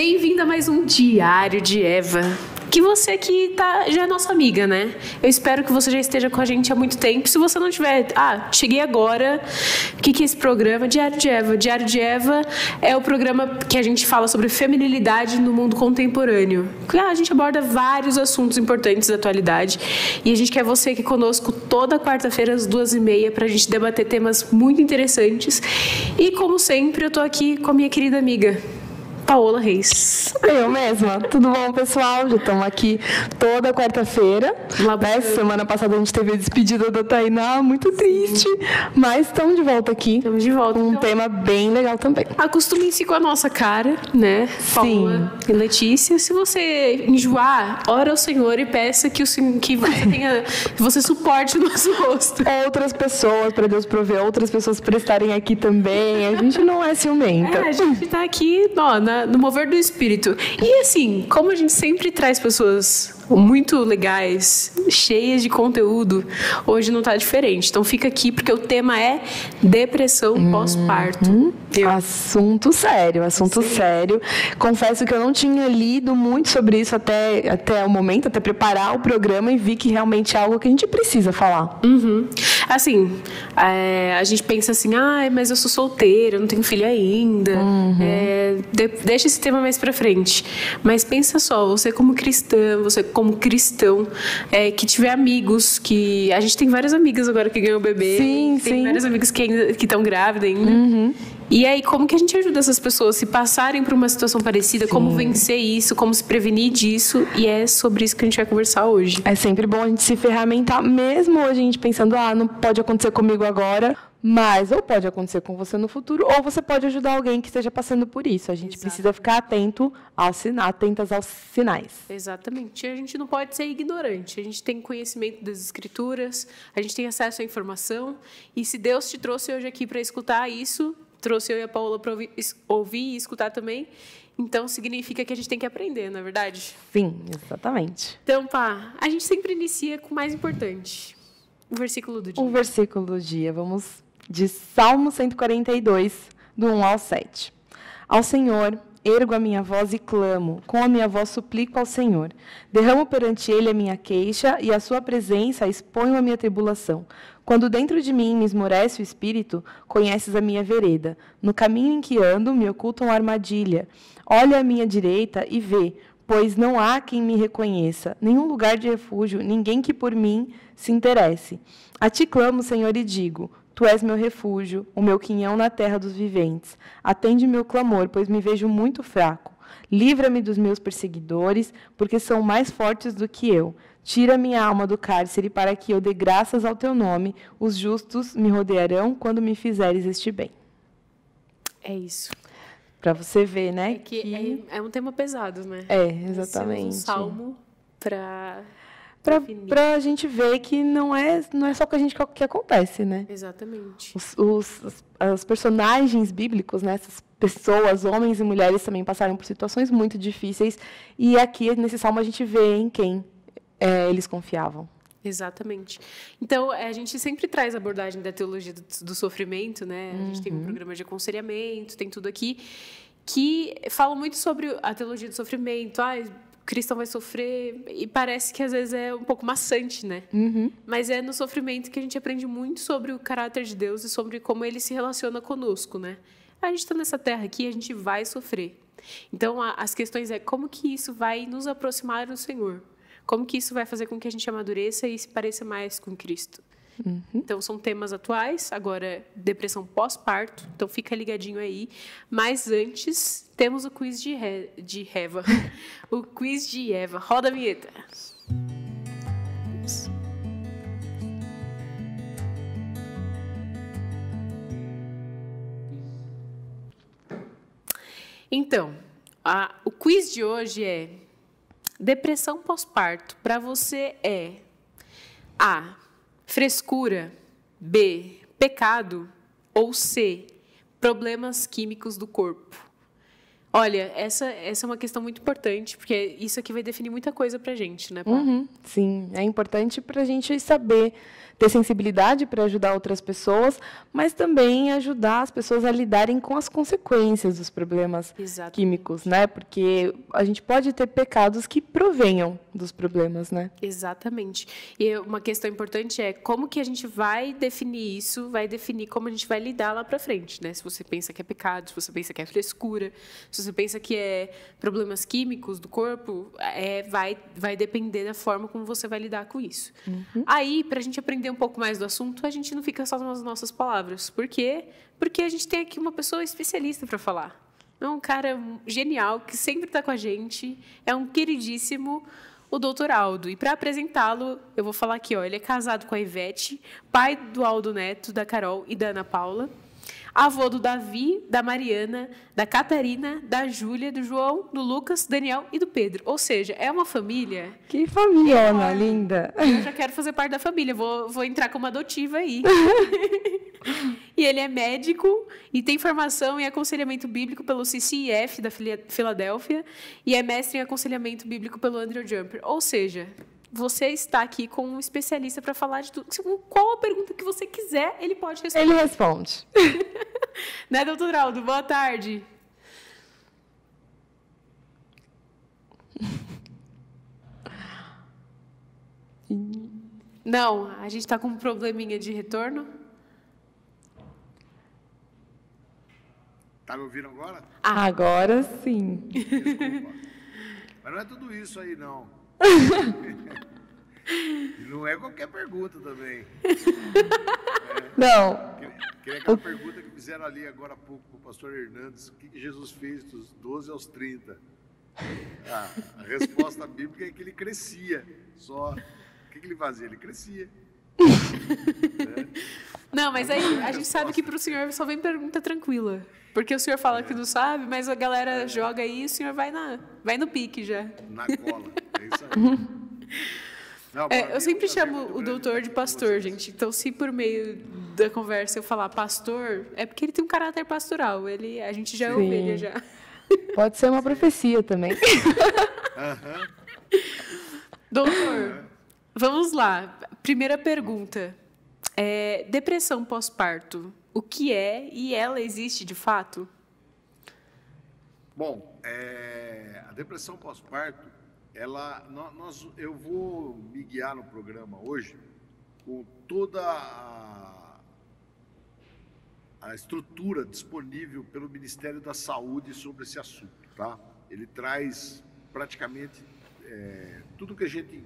Bem-vindo a mais um Diário de Eva. Que você aqui já é nossa amiga, né? Eu espero que você já esteja com a gente há muito tempo. Se você não tiver, cheguei agora. O que é esse programa? Diário de Eva. Diário de Eva é o programa que a gente fala sobre feminilidade no mundo contemporâneo. A gente aborda vários assuntos importantes da atualidade. E a gente quer você aqui conosco toda quarta-feira às 2h30 para a gente debater temas muito interessantes. E como sempre, eu tô aqui com a minha querida amiga Paola Reis. Eu mesma. Tudo bom, pessoal? Já estamos aqui toda quarta-feira. Semana passada a gente teve a despedida da Tainá, muito triste. Mas estamos de volta aqui. Estamos de volta. Um tema bem legal também. Acostumem-se com a nossa cara, né? Sim. Paola e Letícia. Se você enjoar, ora ao Senhor e peça que você suporte o nosso rosto. Outras pessoas, para Deus prover outras pessoas para estarem aqui também. A gente não é ciumenta. A gente está aqui, no mover do espírito. E assim, como a gente sempre traz pessoas muito legais, cheias de conteúdo, hoje não está diferente. Então fica aqui porque o tema é depressão pós-parto. Assunto sério. Confesso que eu não tinha lido muito sobre isso até o momento, até preparar o programa, e vi que realmente é algo que a gente precisa falar. Assim, a gente pensa assim, mas eu sou solteira, eu não tenho filho ainda. Deixa esse tema mais pra frente. Mas pensa só, você como cristão, que tiver amigos, que a gente tem várias amigas agora que ganham bebê. Tem várias amigas que estão grávidas ainda. E aí, como que a gente ajuda essas pessoas se passarem por uma situação parecida? Como vencer isso? Como se prevenir disso? E é sobre isso que a gente vai conversar hoje. É sempre bom a gente se ferramentar, mesmo hoje a gente pensando, não pode acontecer comigo agora, mas ou pode acontecer com você no futuro, ou você pode ajudar alguém que esteja passando por isso. A gente precisa ficar atentas aos sinais. Exatamente. A gente não pode ser ignorante. A gente tem conhecimento das escrituras, a gente tem acesso à informação, e se Deus te trouxe hoje aqui para escutar isso, trouxe eu e a Paola para ouvir e escutar também, então significa que a gente tem que aprender, não é verdade? Sim, exatamente. Então, a gente sempre inicia com o mais importante, o versículo do dia. O versículo do dia, vamos de Salmo 142, do 1 ao 7. Ao Senhor ergo a minha voz e clamo, com a minha voz suplico ao Senhor. Derramo perante Ele a minha queixa, e à sua presença exponho a minha tribulação. Quando dentro de mim me esmorece o espírito, conheces a minha vereda. No caminho em que ando, me ocultam uma armadilha. Olha à minha direita e vê, pois não há quem me reconheça, nenhum lugar de refúgio, ninguém que por mim se interesse. A ti clamo, Senhor, e digo, tu és meu refúgio, o meu quinhão na terra dos viventes. Atende meu clamor, pois me vejo muito fraco. Livra-me dos meus perseguidores, porque são mais fortes do que eu. Tira minha alma do cárcere, para que eu dê graças ao teu nome. Os justos me rodearão quando me fizeres este bem. É isso. Para você ver, né? É um tema pesado, né? Exatamente. Um salmo para a gente ver que não é só com a gente que acontece, né? Exatamente. Os personagens bíblicos, né? Essas pessoas, homens e mulheres, também passaram por situações muito difíceis. E aqui, nesse salmo, a gente vê em quem eles confiavam. Exatamente. Então, a gente sempre traz a abordagem da teologia do sofrimento, né? A gente tem um programa de aconselhamento, tem tudo aqui, que fala muito sobre a teologia do sofrimento. O cristão vai sofrer, e parece que às vezes é um pouco maçante, né? Mas é no sofrimento que a gente aprende muito sobre o caráter de Deus e sobre como ele se relaciona conosco, né? A gente está nessa terra aqui, a gente vai sofrer. Então, as questões como que isso vai nos aproximar do Senhor? Como que isso vai fazer com que a gente amadureça e se pareça mais com Cristo? Então, são temas atuais. Agora, depressão pós-parto. Então, fica ligadinho aí. Mas antes, temos o quiz de Eva. O quiz de Eva. Roda a vinheta. Então, o quiz de hoje é: depressão pós-parto para você é A, frescura, B, pecado, ou C, problemas químicos do corpo? Olha, essa é uma questão muito importante, porque isso aqui vai definir muita coisa pra gente, né, Paulo? Sim, é importante pra gente saber ter sensibilidade para ajudar outras pessoas, mas também ajudar as pessoas a lidarem com as consequências dos problemas químicos, né? Porque a gente pode ter pecados que provenham dos problemas, né? Exatamente. E uma questão importante é como que a gente vai definir isso, vai definir como a gente vai lidar lá para frente, né? Se você pensa que é pecado, se você pensa que é frescura, se você pensa que é problemas químicos do corpo, vai depender da forma como você vai lidar com isso. Aí, para a gente aprender um pouco mais do assunto, a gente não fica só nas nossas palavras. Por quê? Porque a gente tem aqui uma pessoa especialista para falar. É um cara genial, que sempre está com a gente, é um queridíssimo, o doutor Aldo. E para apresentá-lo, eu vou falar aqui, ó, ele é casado com a Ivete, pai do Aldo Neto, da Carol e da Ana Paula, avô do Davi, da Mariana, da Catarina, da Júlia, do João, do Lucas, Daniel e do Pedro. Ou seja, é uma família... Que família, linda! Eu já quero fazer parte da família, vou entrar como adotiva aí. E ele é médico e tem formação em aconselhamento bíblico pelo CCIF da Filadélfia e é mestre em aconselhamento bíblico pelo Andrew Jumper. Ou seja, você está aqui com um especialista para falar de tudo. Qual a pergunta que você quiser, ele pode responder. Ele responde. Né, doutor Aldo? Boa tarde. Não, a gente está com um probleminha de retorno. Tá me ouvindo agora? Agora sim. Desculpa. Mas não é tudo isso aí, não. E não é qualquer pergunta também. Não. Queria aquela pergunta que fizeram ali agora há pouco para o pastor Hernandes. O que Jesus fez dos 12 aos 30? A resposta bíblica é que ele crescia. Só. O que ele fazia? Ele crescia. Não, mas aí a gente sabe que para o senhor só vem pergunta tranquila. Porque o senhor fala que não sabe, mas a galera joga aí e o senhor vai no pique já. Na cola. É isso aí. Não, eu sempre chamo o doutor de pastor, gente. Então, se por meio da conversa eu falar pastor, é porque ele tem um caráter pastoral. A gente já é ovelha já. Pode ser uma profecia também. Doutor, vamos lá. Primeira pergunta. Depressão pós-parto, o que é e ela existe de fato? Bom, a depressão pós-parto, eu vou me guiar no programa hoje com toda a estrutura disponível pelo Ministério da Saúde sobre esse assunto, tá? Ele traz praticamente tudo que a gente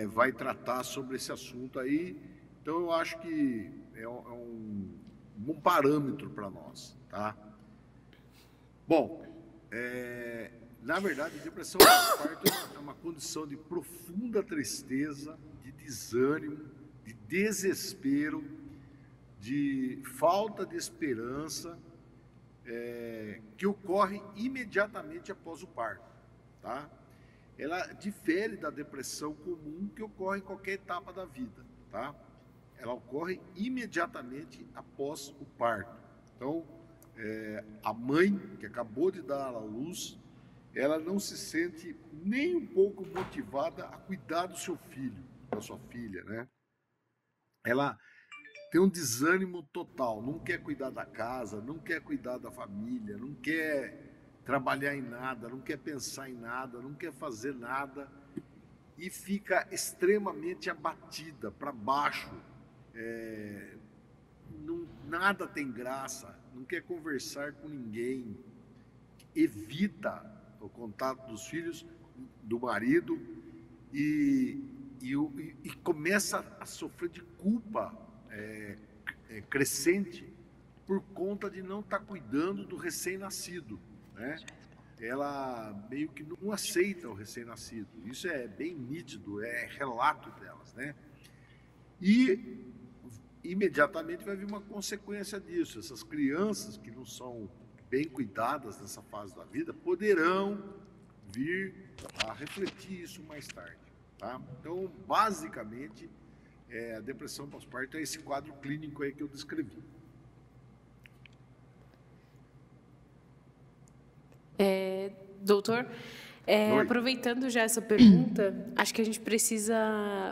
vai tratar sobre esse assunto aí. Então, eu acho que é um bom parâmetro para nós, tá? Bom, na verdade, a depressão pós-parto é uma condição de profunda tristeza, de desânimo, de desespero, de falta de esperança, que ocorre imediatamente após o parto, tá? Ela difere da depressão comum que ocorre em qualquer etapa da vida, tá? Ela ocorre imediatamente após o parto. Então, a mãe que acabou de dar à luz, ela não se sente nem um pouco motivada a cuidar do seu filho, da sua filha, né? Ela tem um desânimo total, não quer cuidar da casa, não quer cuidar da família, não quer trabalhar em nada, não quer pensar em nada, não quer fazer nada e fica extremamente abatida, para baixo. Nada tem graça, não quer conversar com ninguém, evita o contato dos filhos, do marido e começa a sofrer de culpa crescente por conta de não estar cuidando do recém-nascido, né? Ela meio que não aceita o recém-nascido, isso é bem nítido, é relato delas, né? E imediatamente vai vir uma consequência disso. Essas crianças que não são bem cuidadas nessa fase da vida poderão vir a refletir isso mais tarde, tá? Então, basicamente, a depressão pós-parto é esse quadro clínico aí que eu descrevi. Doutor, Aproveitando já essa pergunta, acho que a gente precisa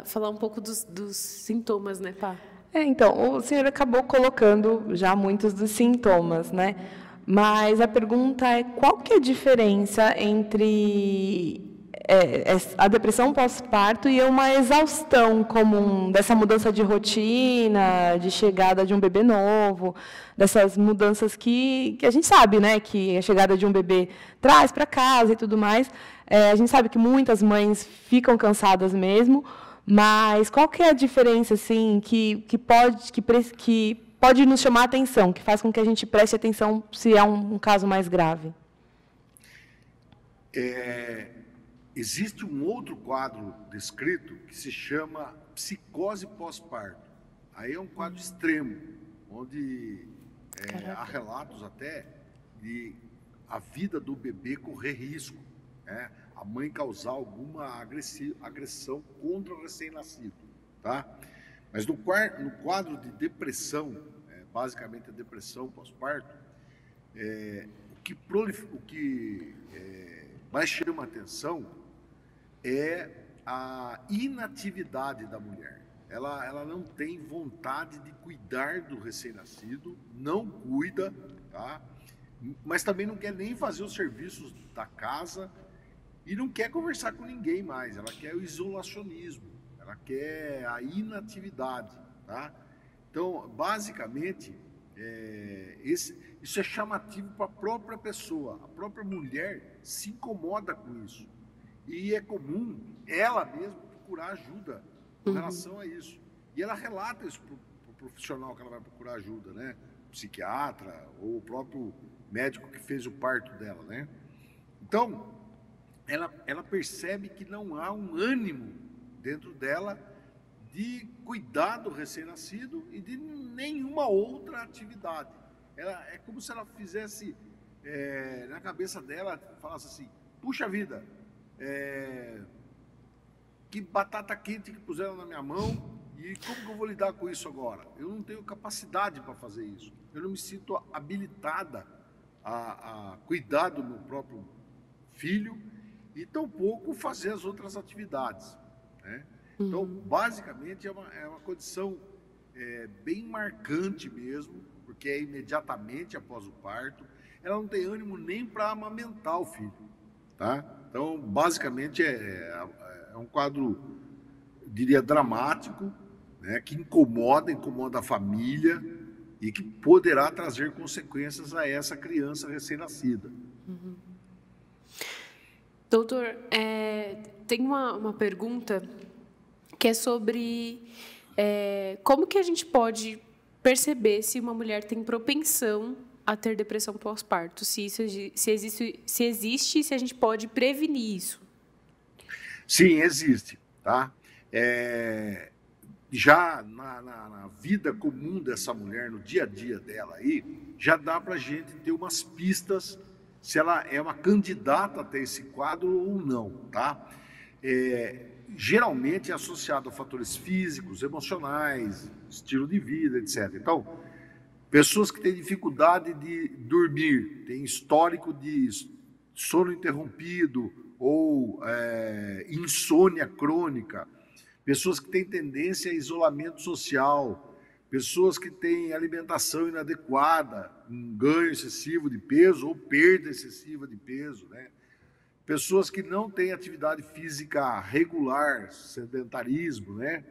falar um pouco dos sintomas, né, Pá? Então, o senhor acabou colocando já muitos dos sintomas, né? Mas a pergunta é qual que é a diferença entre a depressão pós-parto e uma exaustão comum dessa mudança de rotina, de chegada de um bebê novo, dessas mudanças que a gente sabe, né, que a chegada de um bebê traz para casa e tudo mais. A gente sabe que muitas mães ficam cansadas mesmo, mas qual que é a diferença assim que pode nos chamar a atenção, que faz com que a gente preste atenção se é um caso mais grave? Existe um outro quadro descrito que se chama psicose pós-parto. Aí é um quadro extremo, onde há relatos até de a vida do bebê correr risco, né? A mãe causar alguma agressão contra o recém-nascido, tá? Mas no quadro de depressão, basicamente a depressão pós-parto, o que mais chama a atenção é a inatividade da mulher. Ela não tem vontade de cuidar do recém-nascido, não cuida, tá? Mas também não quer nem fazer os serviços da casa e não quer conversar com ninguém mais. Ela quer o isolacionismo, ela quer a inatividade, tá? Então, basicamente, isso é chamativo para a própria pessoa. A própria mulher se incomoda com isso. E é comum ela mesma procurar ajuda com relação a isso. E ela relata isso para o profissional que ela vai procurar ajuda, né? O psiquiatra ou o próprio médico que fez o parto dela, né? Então, ela percebe que não há um ânimo dentro dela de cuidar do recém-nascido e de nenhuma outra atividade. É como se ela fizesse, na cabeça dela, falasse assim, puxa vida, que batata quente que puseram na minha mão e como que eu vou lidar com isso agora? Eu não tenho capacidade para fazer isso. Eu não me sinto habilitada a cuidar do meu próprio filho e tampouco fazer as outras atividades, né? Então, basicamente, é uma condição bem marcante mesmo, porque é imediatamente após o parto. Ela não tem ânimo nem para amamentar o filho, tá? Então, basicamente, é um quadro, diria, dramático, né, que incomoda a família e que poderá trazer consequências a essa criança recém-nascida. Doutor, tem uma pergunta que é sobre como que a gente pode perceber se uma mulher tem propensão a ter depressão pós-parto, se existe, se a gente pode prevenir isso. Sim, existe, tá? Já na vida comum dessa mulher, no dia a dia dela aí, já dá para a gente ter umas pistas se ela é uma candidata a ter esse quadro ou não, tá? Geralmente é associado a fatores físicos, emocionais, estilo de vida, etc. Então, pessoas que têm dificuldade de dormir, têm histórico de sono interrompido ou insônia crônica, pessoas que têm tendência a isolamento social, pessoas que têm alimentação inadequada, um ganho excessivo de peso ou perda excessiva de peso, né? Pessoas que não têm atividade física regular, sedentarismo, né?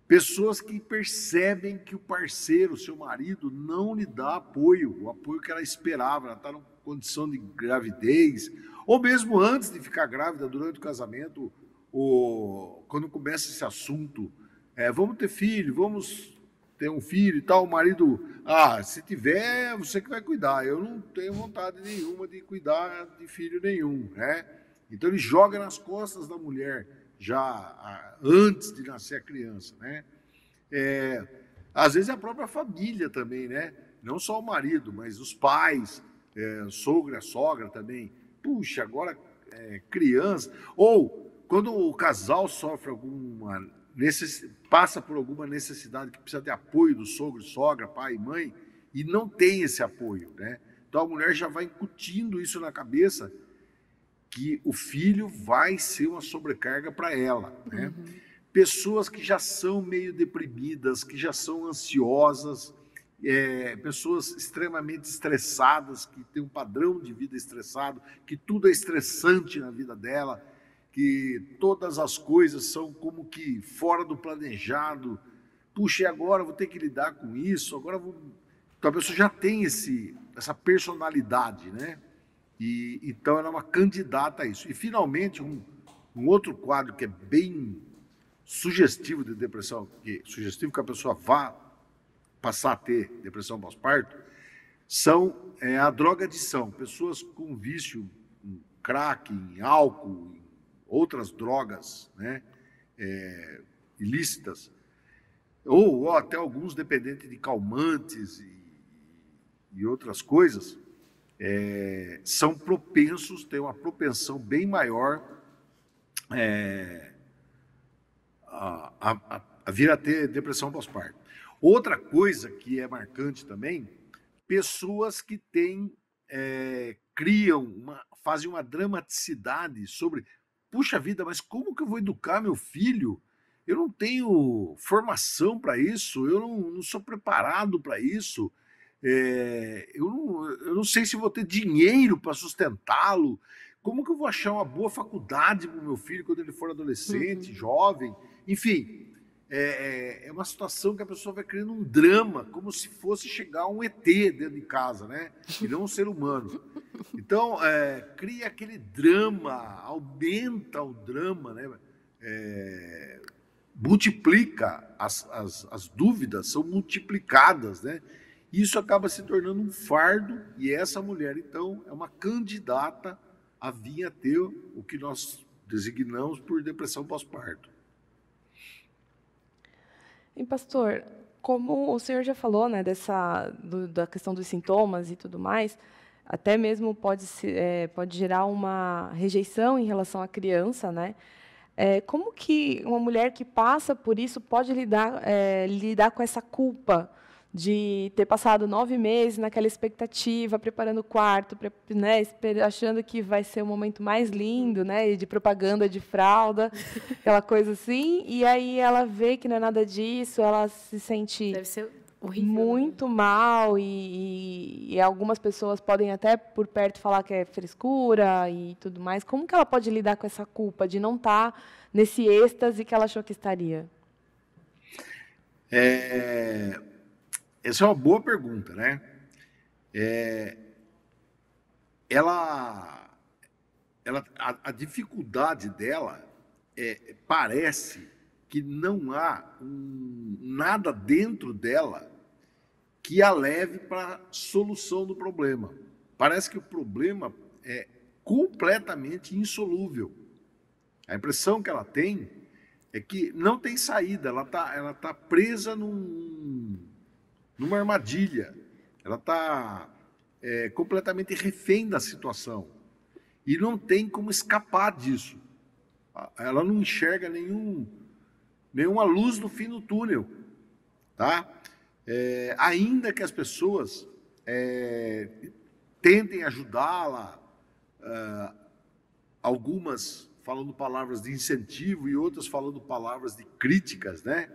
Pessoas que percebem que o parceiro, o seu marido, não lhe dá apoio, o apoio que ela esperava, ela está numa condição de gravidez, ou mesmo antes de ficar grávida, durante o casamento, quando começa esse assunto, vamos ter filho, vamos ter um filho e tal, o marido, se tiver, você que vai cuidar, eu não tenho vontade nenhuma de cuidar de filho nenhum, né? Então ele joga nas costas da mulher, já antes de nascer a criança, né? Às vezes é a própria família também, né? Não só o marido, mas os pais, sogro, a sogra também. Puxa, agora criança. Ou quando o casal sofre passa por alguma necessidade que precisa de apoio do sogro, sogra, pai e mãe, e não tem esse apoio, né? Então a mulher já vai incutindo isso na cabeça que o filho vai ser uma sobrecarga para ela, né? Pessoas que já são meio deprimidas, que já são ansiosas, pessoas extremamente estressadas, que têm um padrão de vida estressado, que tudo é estressante na vida dela, que todas as coisas são como que fora do planejado. Puxa, e agora vou ter que lidar com isso, agora vou... Então a pessoa já tem essa personalidade, né? E então ela é uma candidata a isso. E finalmente um outro quadro que é bem sugestivo de depressão, sugestivo que a pessoa vá passar a ter depressão pós-parto, são a drogadição. Pessoas com vício em crack, em álcool, em outras drogas, né, ilícitas, ou até alguns dependentes de calmantes e outras coisas, são propensos, têm uma propensão bem maior a vir a ter depressão pós-parto. Outra coisa que é marcante também, pessoas que fazem uma dramaticidade sobre, puxa vida, mas como que eu vou educar meu filho? Eu não tenho formação para isso, eu não sou preparado para isso, eu não sei se vou ter dinheiro para sustentá-lo, como que eu vou achar uma boa faculdade para o meu filho quando ele for adolescente, jovem? Enfim, é uma situação que a pessoa vai criando um drama, como se fosse chegar um ET dentro de casa, né? E não um ser humano. Então, cria aquele drama, aumenta o drama, né? Multiplica, as dúvidas são multiplicadas, né? Isso acaba se tornando um fardo, e essa mulher, então, é uma candidata a vir a ter o que nós designamos por depressão pós-parto. E, pastor, como o senhor já falou, né, da questão dos sintomas e tudo mais, até mesmo pode gerar uma rejeição em relação à criança, né? Como que uma mulher que passa por isso pode lidar com essa culpa de ter passado 9 meses naquela expectativa, preparando o quarto, né, achando que vai ser o momento mais lindo, né, de propaganda de fralda, aquela coisa assim, e aí ela vê que não é nada disso, ela se sente Deve ser horrível, muito mal, e algumas pessoas podem até por perto falar que é frescura e tudo mais. Como que ela pode lidar com essa culpa de não estar nesse êxtase que ela achou que estaria? Essa é uma boa pergunta, né? A dificuldade dela parece que não há nada dentro dela que a leve para a solução do problema. Parece que o problema é completamente insolúvel. A impressão que ela tem é que não tem saída, ela tá presa numa armadilha, ela está completamente refém da situação e não tem como escapar disso. Ela não enxerga nenhuma luz no fim do túnel, tá? Ainda que as pessoas tentem ajudá-la, algumas falando palavras de incentivo e outras falando palavras de críticas, né?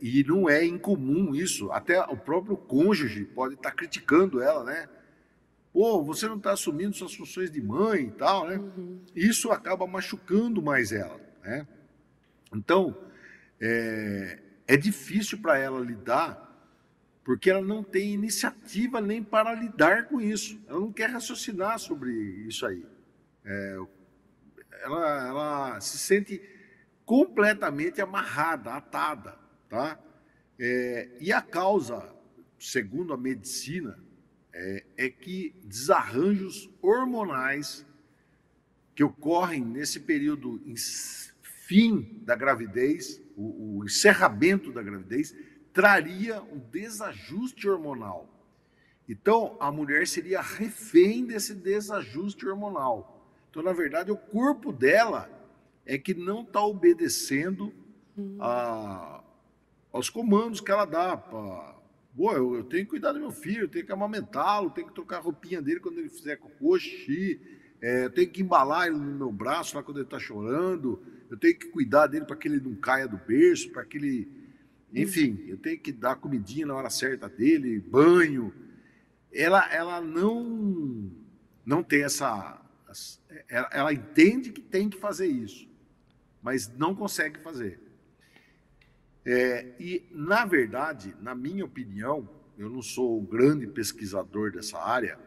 E não é incomum isso, até o próprio cônjuge pode estar criticando ela, né? Pô, você não está assumindo suas funções de mãe e tal, né? Isso acaba machucando mais ela, né? Então, é difícil para ela lidar, porque ela não tem iniciativa nem para lidar com isso. Ela não quer raciocinar sobre isso aí. Ela se sente completamente amarrada, atada, tá? E a causa, segundo a medicina, é que desarranjos hormonais que ocorrem nesse período fim da gravidez, o encerramento da gravidez, traria um desajuste hormonal. Então, a mulher seria refém desse desajuste hormonal. Então, na verdade, o corpo dela é que não está obedecendo aos comandos que ela dá. Eu tenho que cuidar do meu filho, eu tenho que amamentá-lo, tenho que trocar a roupinha dele quando ele fizer cocô, xixi, eu tenho que embalar ele no meu braço lá quando ele está chorando, eu tenho que cuidar dele para que ele não caia do berço, para que ele... Enfim, eu tenho que dar comidinha na hora certa dele, banho. Ela não tem essa... Ela entende que tem que fazer isso, mas não consegue fazer. E, na verdade, na minha opinião, eu não sou um grande pesquisador dessa área,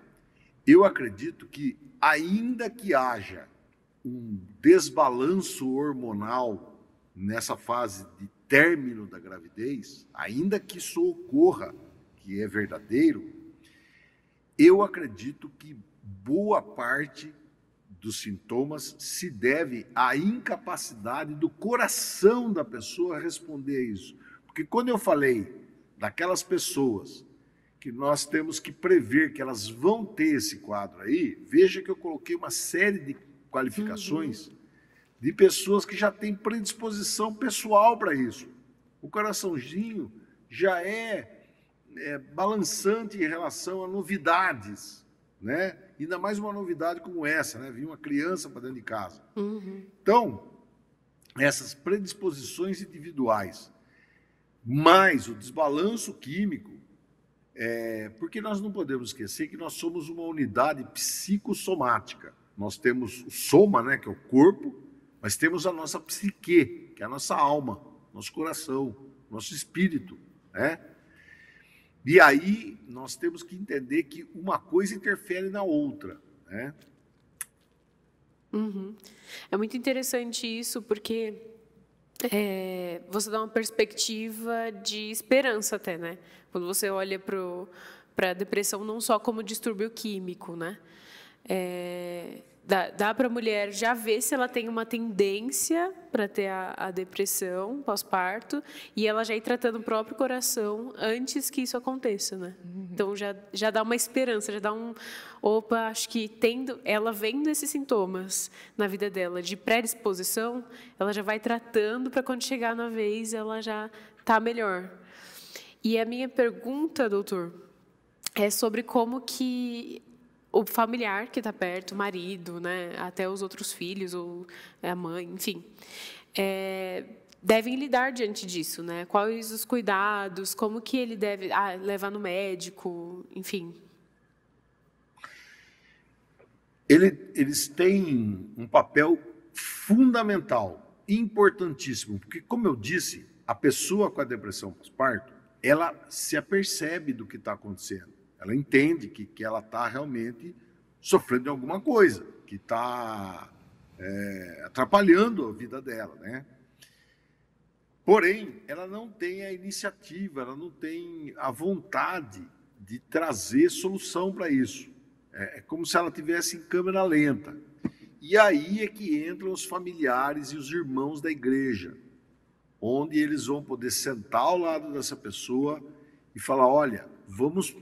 eu acredito que, ainda que haja um desbalanço hormonal nessa fase de término da gravidez, ainda que isso ocorra, que é verdadeiro, eu acredito que boa parte dos sintomas se deve à incapacidade do coração da pessoa responder a isso. Porque quando eu falei daquelas pessoas que nós temos que prever que elas vão ter esse quadro aí, veja que eu coloquei uma série de qualificações de pessoas que já têm predisposição pessoal para isso. O coraçãozinho já é balançante em relação a novidades, né? Ainda mais uma novidade como essa, né? Vir uma criança para dentro de casa. Então, essas predisposições individuais, mais o desbalanço químico, porque nós não podemos esquecer que nós somos uma unidade psicossomática. Nós temos o soma, né, que é o corpo, mas temos a nossa psique, que é a nossa alma, nosso coração, nosso espírito, né? E aí nós temos que entender que uma coisa interfere na outra, né? É muito interessante isso, porque você dá uma perspectiva de esperança até, né? Quando você olha para a depressão não só como distúrbio químico, né? Dá para a mulher já ver se ela tem uma tendência para ter a depressão pós-parto e ela já ir tratando o próprio coração antes que isso aconteça, né? Então já dá uma esperança, já dá opa, acho que ela vendo esses sintomas na vida dela de predisposição, ela já vai tratando para quando chegar na vez ela já está melhor. E a minha pergunta, doutor, é sobre como que o familiar que está perto, o marido, né, até os outros filhos, ou a mãe, enfim, devem lidar diante disso, né? Quais os cuidados, como que ele deve levar no médico, enfim. Eles têm um papel fundamental, importantíssimo, porque, como eu disse, a pessoa com a depressão pós-parto, ela se apercebe do que está acontecendo. Ela entende que ela está realmente sofrendo de alguma coisa, que está atrapalhando a vida dela, né? Porém, ela não tem a iniciativa, ela não tem a vontade de trazer solução para isso. É como se ela estivesse em câmera lenta. E aí é que entram os familiares e os irmãos da igreja, onde eles vão poder sentar ao lado dessa pessoa e falar, olha, vamos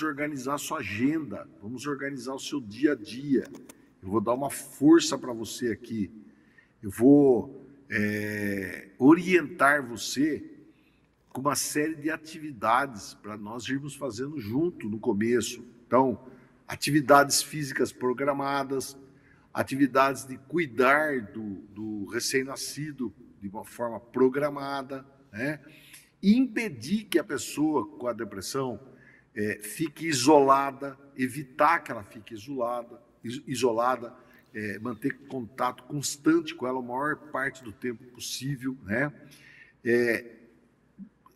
organizar a sua agenda, vamos organizar o seu dia a dia. Eu vou dar uma força para você aqui. Eu vou orientar você com uma série de atividades para nós irmos fazendo junto no começo. Então, atividades físicas programadas, atividades de cuidar do recém-nascido de uma forma programada, né? E impedir que a pessoa com a depressão fique isolada, evitar que ela fique isolada, manter contato constante com ela a maior parte do tempo possível, né?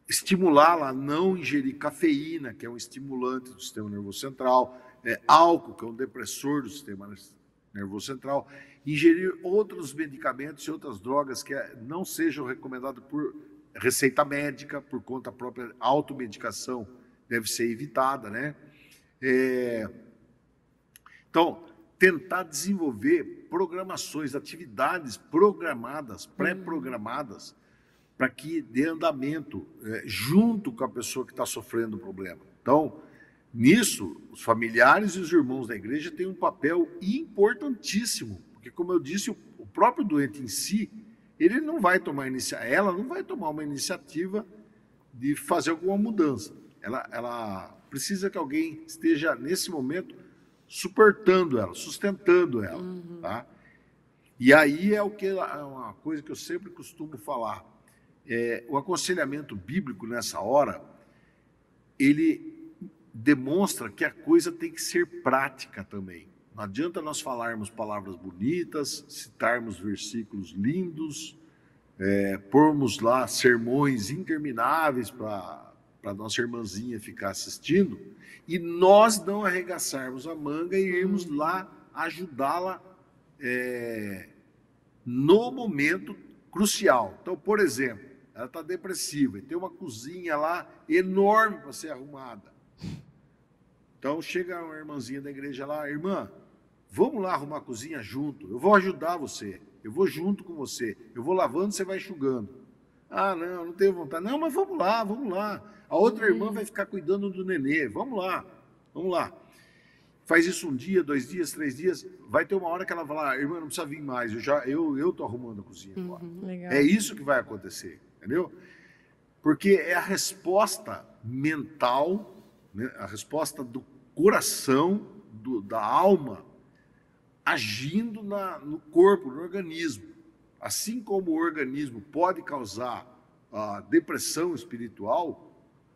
Estimulá-la a não ingerir cafeína, que é um estimulante do sistema nervoso central, álcool, que é um depressor do sistema nervoso central, ingerir outros medicamentos e outras drogas que não sejam recomendados por receita médica, por conta própria, automedicação deve ser evitada, né? Então, tentar desenvolver programações, atividades programadas, pré-programadas, para que dê andamento junto com a pessoa que está sofrendo o problema. Então, nisso, os familiares e os irmãos da igreja têm um papel importantíssimo, porque, como eu disse, o próprio doente em si, ele não vai tomar ela não vai tomar uma iniciativa de fazer alguma mudança. Ela precisa que alguém esteja, nesse momento, suportando ela, sustentando ela, tá? E aí é uma coisa que eu sempre costumo falar. O aconselhamento bíblico nessa hora, ele demonstra que a coisa tem que ser prática também. Não adianta nós falarmos palavras bonitas, citarmos versículos lindos, pormos lá sermões intermináveis para a nossa irmãzinha ficar assistindo, e nós não arregaçarmos a manga e irmos lá ajudá-la no momento crucial. Então, por exemplo, ela está depressiva e tem uma cozinha lá enorme para ser arrumada. Então, chega uma irmãzinha da igreja lá, irmã, vamos lá arrumar a cozinha junto, eu vou ajudar você, eu vou junto com você, eu vou lavando, você vai enxugando. Ah, não tenho vontade. Não, mas vamos lá, vamos lá. A outra irmã vai ficar cuidando do nenê, vamos lá, vamos lá. Faz isso 1 dia, 2 dias, 3 dias, vai ter uma hora que ela vai falar, irmã, não precisa vir mais, eu estou arrumando a cozinha agora. Legal. É isso que vai acontecer, entendeu? Porque é a resposta mental, né, a resposta do coração, da alma, agindo no corpo, no organismo. Assim como o organismo pode causar a depressão espiritual,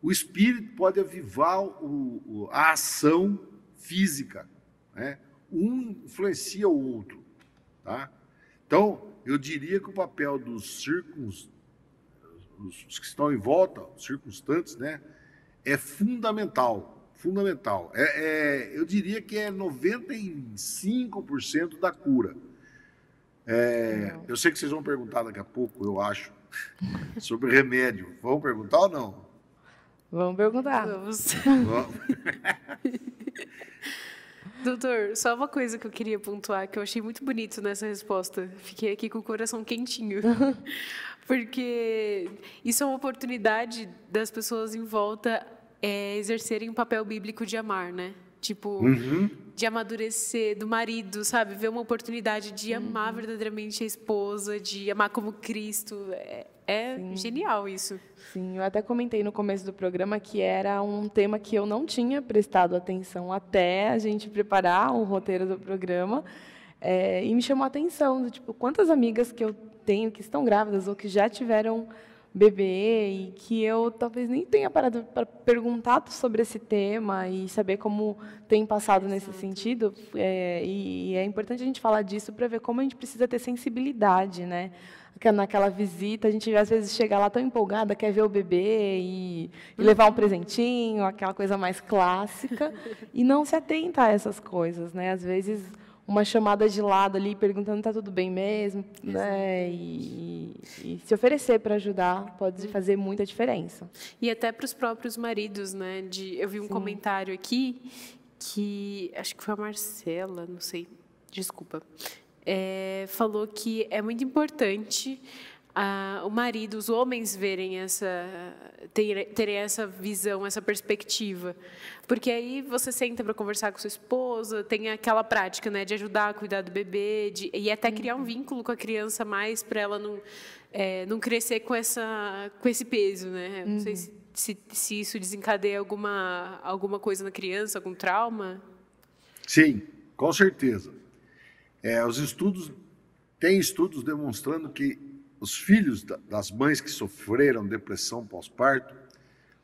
o espírito pode avivar a ação física, né? Um influencia o outro, tá? Então, eu diria que o papel dos os que estão em volta, os circunstantes, né, é fundamental. Eu diria que é 95% da cura. Eu sei que vocês vão perguntar daqui a pouco, eu acho, sobre remédio. Vão perguntar ou não? Vamos perguntar. Vamos. Doutor, só uma coisa que eu queria pontuar, que eu achei muito bonito nessa resposta. Fiquei aqui com o coração quentinho. Porque isso é uma oportunidade das pessoas em volta exercerem um papel bíblico de amar, né? Tipo, de amadurecer do marido, sabe? Ver uma oportunidade de amar verdadeiramente a esposa, de amar como Cristo. É genial isso. Sim, eu até comentei no começo do programa que era um tema que eu não tinha prestado atenção até a gente preparar o roteiro do programa. E me chamou a atenção, tipo, quantas amigas que eu tenho que estão grávidas ou que já tiveram bebê e que eu talvez nem tenha parado para perguntar sobre esse tema e saber como tem passado nesse sentido. E é importante a gente falar disso para ver como a gente precisa ter sensibilidade, né? Naquela visita, a gente às vezes chega lá tão empolgada, quer ver o bebê e levar um presentinho, aquela coisa mais clássica, e não se atenta a essas coisas, né? Às vezes uma chamada de lado ali, perguntando se está tudo bem mesmo, né? E se oferecer para ajudar pode fazer muita diferença. E até para os próprios maridos, né? Eu vi um comentário aqui que acho que foi a Marcela, não sei, desculpa, falou que é muito importante o marido, os homens verem terem essa visão, essa perspectiva, porque aí você senta para conversar com sua esposa, tem aquela prática, né, de ajudar a cuidar do bebê, e até criar um vínculo com a criança mais para ela não crescer com esse peso, né? Não sei se isso desencadeia alguma coisa na criança, algum trauma. Sim, com certeza. Tem estudos demonstrando que os filhos das mães que sofreram depressão pós-parto,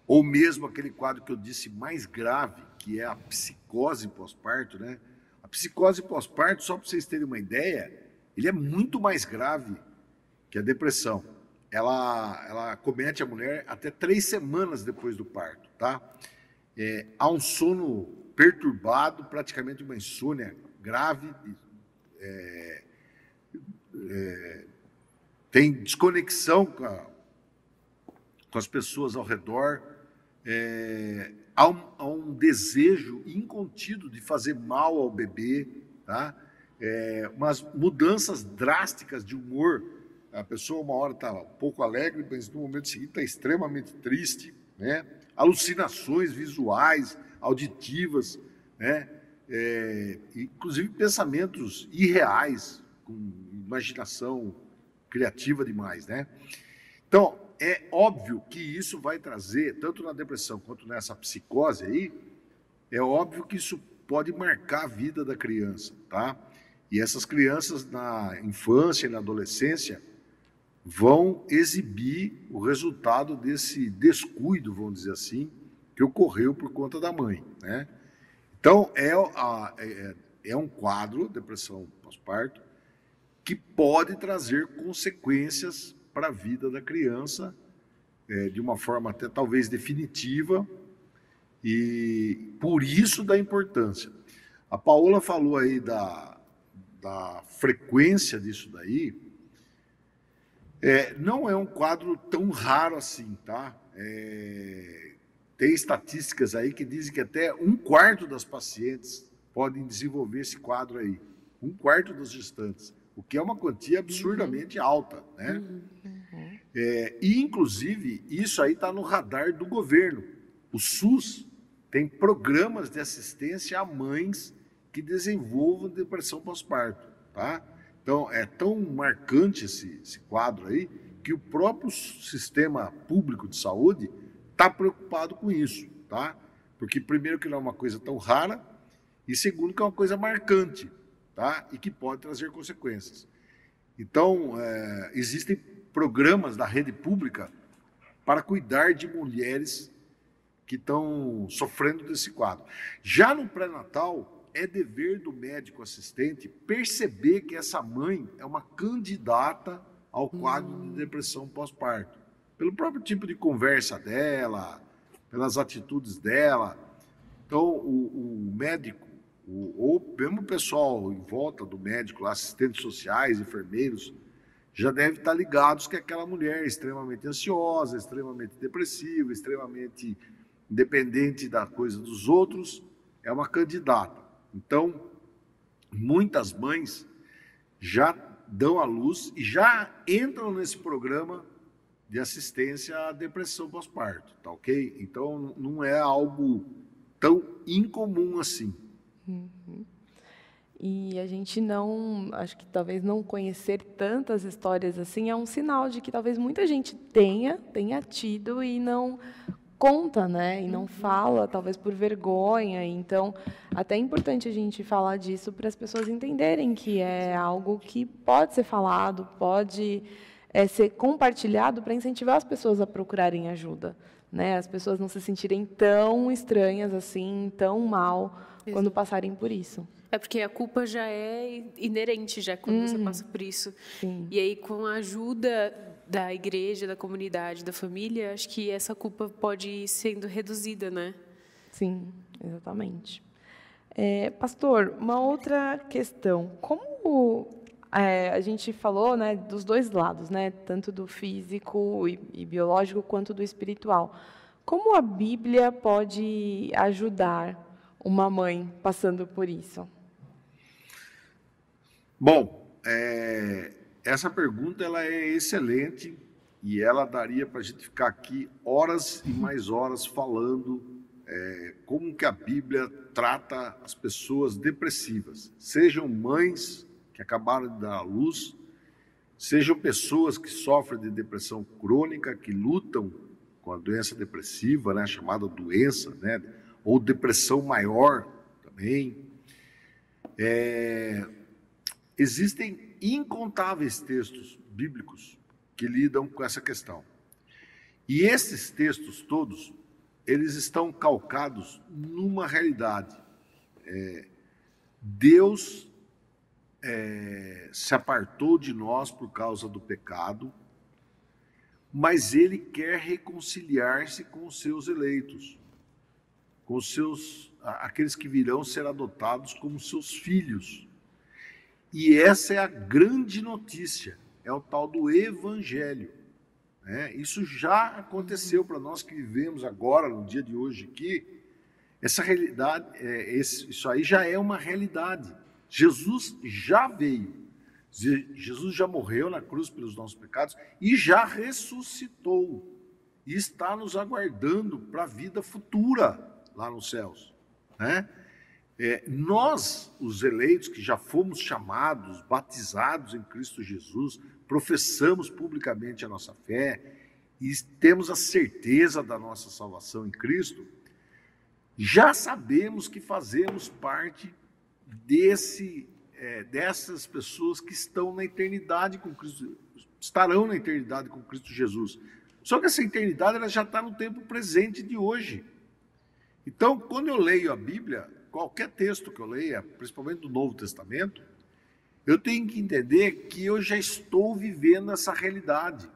ou mesmo aquele quadro que eu disse mais grave, que é a psicose pós-parto, né? A psicose pós-parto, só para vocês terem uma ideia, ele é muito mais grave que a depressão. Ela acomete a mulher até 3 semanas depois do parto, tá? Há um sono perturbado, praticamente uma insônia grave, tem desconexão com as pessoas ao redor, há um desejo incontido de fazer mal ao bebê, tá? Umas mudanças drásticas de humor. A pessoa uma hora está um pouco alegre, mas no momento seguinte está extremamente triste, né? Alucinações visuais, auditivas, né? Inclusive pensamentos irreais, com imaginação criativa demais, né? Então, é óbvio que isso vai trazer, tanto na depressão quanto nessa psicose aí, é óbvio que isso pode marcar a vida da criança, tá? E essas crianças na infância e na adolescência vão exibir o resultado desse descuido, vamos dizer assim, que ocorreu por conta da mãe, né? Então, é um quadro, depressão pós-parto, que pode trazer consequências para a vida da criança, de uma forma até talvez definitiva, e por isso da importância. A Paola falou aí da frequência disso daí. Não é um quadro tão raro assim, tá? Tem estatísticas aí que dizem que até 1/4 das pacientes podem desenvolver esse quadro aí. 1/4 das gestantes, o que é uma quantia absurdamente alta, né? E, inclusive, isso aí está no radar do governo. O SUS tem programas de assistência a mães que desenvolvam depressão pós-parto, tá? Então, é tão marcante esse quadro aí que o próprio sistema público de saúde está preocupado com isso, tá? Porque, primeiro, que não é uma coisa tão rara, e segundo, que é uma coisa marcante, tá? E que pode trazer consequências. Então, existem programas da rede pública para cuidar de mulheres que estão sofrendo desse quadro. Já no pré-natal, é dever do médico assistente perceber que essa mãe é uma candidata ao quadro de depressão pós-parto, pelo próprio tipo de conversa dela, pelas atitudes dela. Então, o médico, ou mesmo o pessoal em volta do médico, lá, assistentes sociais, enfermeiros, já deve estar ligados que aquela mulher é extremamente ansiosa, extremamente depressiva, extremamente independente da coisa dos outros, é uma candidata. Então, muitas mães já dão à luz e já entram nesse programa de assistência à depressão pós-parto, tá ok? Então, não é algo tão incomum assim. E a gente não, acho que talvez não conhecer tantas histórias assim é um sinal de que talvez muita gente tenha tido e não conta, né? E não fala, talvez por vergonha. Então, até é importante a gente falar disso para as pessoas entenderem que é algo que pode ser falado, pode ser compartilhado para incentivar as pessoas a procurarem ajuda, né? As pessoas não se sentirem tão estranhas assim, tão mal quando passarem por isso. É porque a culpa já é inerente já quando você passa por isso. Sim. E aí, com a ajuda da igreja, da comunidade, da família, acho que essa culpa pode ir sendo reduzida, né? Sim, exatamente. Pastor, uma outra questão. Como a gente falou, né, dos dois lados, né, tanto do físico e biológico quanto do espiritual. Como a Bíblia pode ajudar uma mãe passando por isso? Bom, essa pergunta ela é excelente e ela daria para a gente ficar aqui horas e mais horas falando como que a Bíblia trata as pessoas depressivas, sejam mães que acabaram de dar à luz, sejam pessoas que sofrem de depressão crônica, que lutam com a doença depressiva, né, chamada doença, né, ou depressão maior também. Existem incontáveis textos bíblicos que lidam com essa questão. E esses textos todos, eles estão calcados numa realidade. Deus se apartou de nós por causa do pecado, mas Ele quer reconciliar-se com os seus eleitos, com aqueles que virão ser adotados como seus filhos. E essa é a grande notícia, é o tal do Evangelho. Isso já aconteceu para nós que vivemos agora, no dia de hoje aqui. Essa realidade, isso aí já é uma realidade. Jesus já veio, Jesus já morreu na cruz pelos nossos pecados e já ressuscitou. E está nos aguardando para a vida futura lá nos céus, né? Nós, os eleitos que já fomos chamados, batizados em Cristo Jesus, professamos publicamente a nossa fé e temos a certeza da nossa salvação em Cristo, já sabemos que fazemos parte dessas pessoas que estão na eternidade com Cristo, estarão na eternidade com Cristo Jesus. Só que essa eternidade ela já está no tempo presente de hoje. Então, quando eu leio a Bíblia, qualquer texto que eu leia, principalmente do Novo Testamento, eu tenho que entender que eu já estou vivendo essa realidade.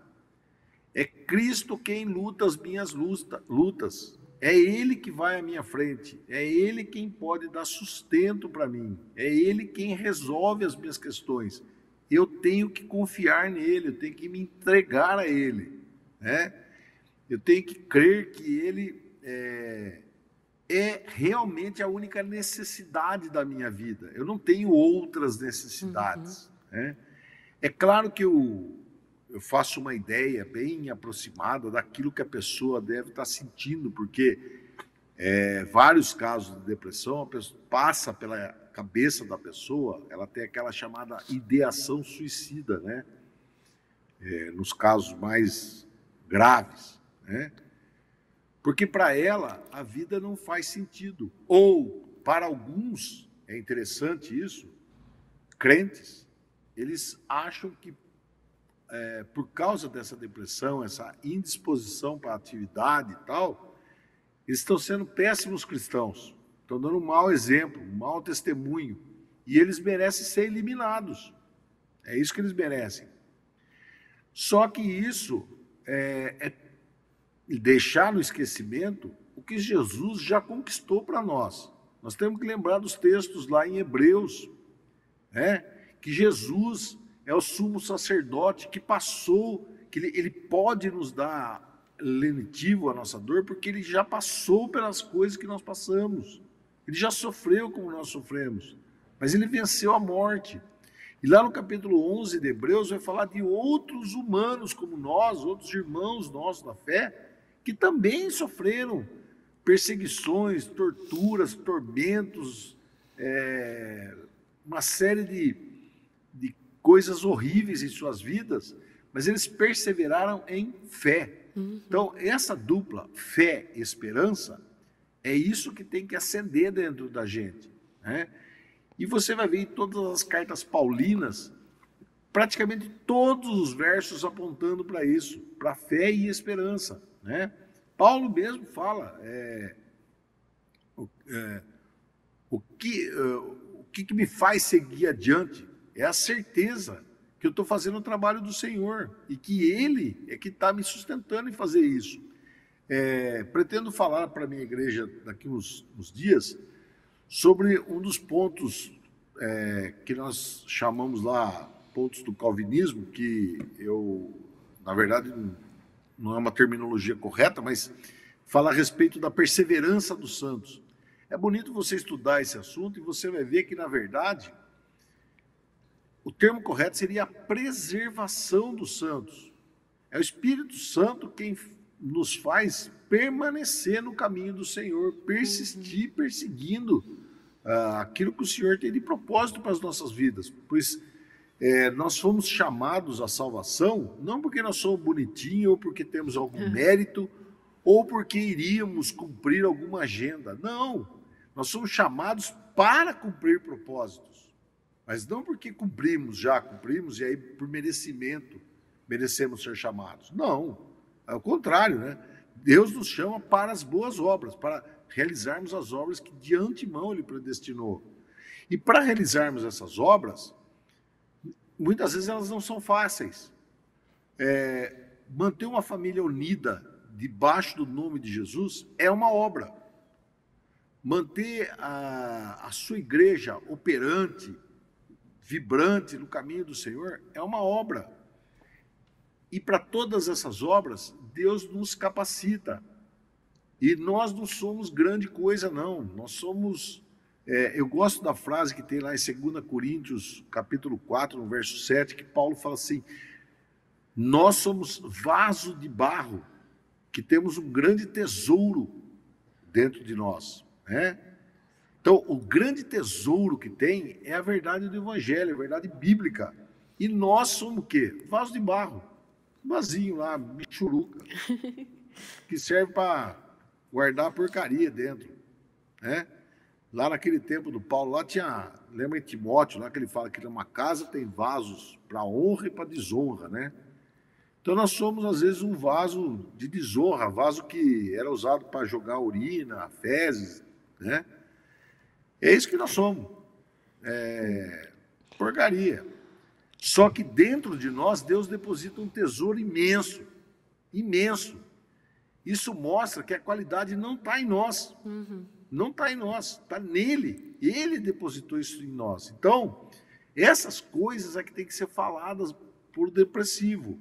É Cristo quem luta as minhas lutas. É Ele que vai à minha frente. É Ele quem pode dar sustento para mim. É Ele quem resolve as minhas questões. Eu tenho que confiar nele, eu tenho que me entregar a Ele, né? Eu tenho que crer que Ele é realmente a única necessidade da minha vida. Eu não tenho outras necessidades, né? É claro que eu faço uma ideia bem aproximada daquilo que a pessoa deve estar sentindo, porque vários casos de depressão, a pessoa passa pela cabeça da pessoa, ela tem aquela chamada ideação suicida, né? Nos casos mais graves, né? Porque para ela a vida não faz sentido. Ou, para alguns, é interessante isso, crentes, eles acham que por causa dessa depressão, essa indisposição para a atividade e tal, eles estão sendo péssimos cristãos, estão dando um mau exemplo, um mau testemunho, e eles merecem ser eliminados. É isso que eles merecem. Só que isso é deixar no esquecimento o que Jesus já conquistou para nós. Nós temos que lembrar dos textos lá em Hebreus, né? Que Jesus é o sumo sacerdote que passou, que ele pode nos dar lenitivo à nossa dor, porque ele já passou pelas coisas que nós passamos. Ele já sofreu como nós sofremos, mas ele venceu a morte. E lá no capítulo 11 de Hebreus vai falar de outros humanos como nós, outros irmãos nossos da fé, que também sofreram perseguições, torturas, tormentos, uma série de coisas horríveis em suas vidas, mas eles perseveraram em fé. Então, essa dupla, fé e esperança, é isso que tem que acender dentro da gente, né? E você vai ver em todas as cartas paulinas, praticamente todos os versos apontando para isso, para fé e esperança, né? Paulo mesmo fala, o que me faz seguir adiante é a certeza que eu estou fazendo o trabalho do Senhor e que Ele é que está me sustentando em fazer isso. Pretendo falar para a minha igreja daqui uns dias sobre um dos pontos que nós chamamos lá pontos do calvinismo, que eu, na verdade, não é uma terminologia correta, mas fala a respeito da perseverança dos santos. É bonito você estudar esse assunto e você vai ver que, na verdade, o termo correto seria a preservação dos santos. É o Espírito Santo quem nos faz permanecer no caminho do Senhor, persistir perseguindo aquilo que o Senhor tem de propósito para as nossas vidas. Pois nós fomos chamados à salvação, não porque nós somos bonitinhos, ou porque temos algum mérito, ou porque iríamos cumprir alguma agenda. Não, nós somos chamados para cumprir propósitos. Mas não porque cumprimos e aí por merecimento merecemos ser chamados. Não, é o contrário, né? Deus nos chama para as boas obras, para realizarmos as obras que de antemão Ele predestinou. E para realizarmos essas obras, muitas vezes elas não são fáceis. Manter uma família unida debaixo do nome de Jesus é uma obra. Manter a sua igreja operante, vibrante no caminho do Senhor, é uma obra. E para todas essas obras, Deus nos capacita. E nós não somos grande coisa, não. Nós somos... eu gosto da frase que tem lá em 2 Coríntios, capítulo 4, no verso 7, que Paulo fala assim: nós somos vaso de barro, que temos um grande tesouro dentro de nós, né? Então, o grande tesouro que tem é a verdade do Evangelho, a verdade bíblica. E nós somos o quê? Vaso de barro. Um vasinho lá, michuruca, que serve para guardar a porcaria dentro. né? Lá naquele tempo do Paulo, lá tinha, lembra em Timóteo, lá que ele fala que numa casa tem vasos para honra e para desonra, né? Então nós somos, às vezes, um vaso de desonra, vaso que era usado para jogar urina, fezes, né? É isso que nós somos. Porcaria. Só que dentro de nós, Deus deposita um tesouro imenso, imenso. Isso mostra que a qualidade não está em nós. Não está em nós, está nele. Ele depositou isso em nós. Então, essas coisas é que tem que ser faladas por depressivo.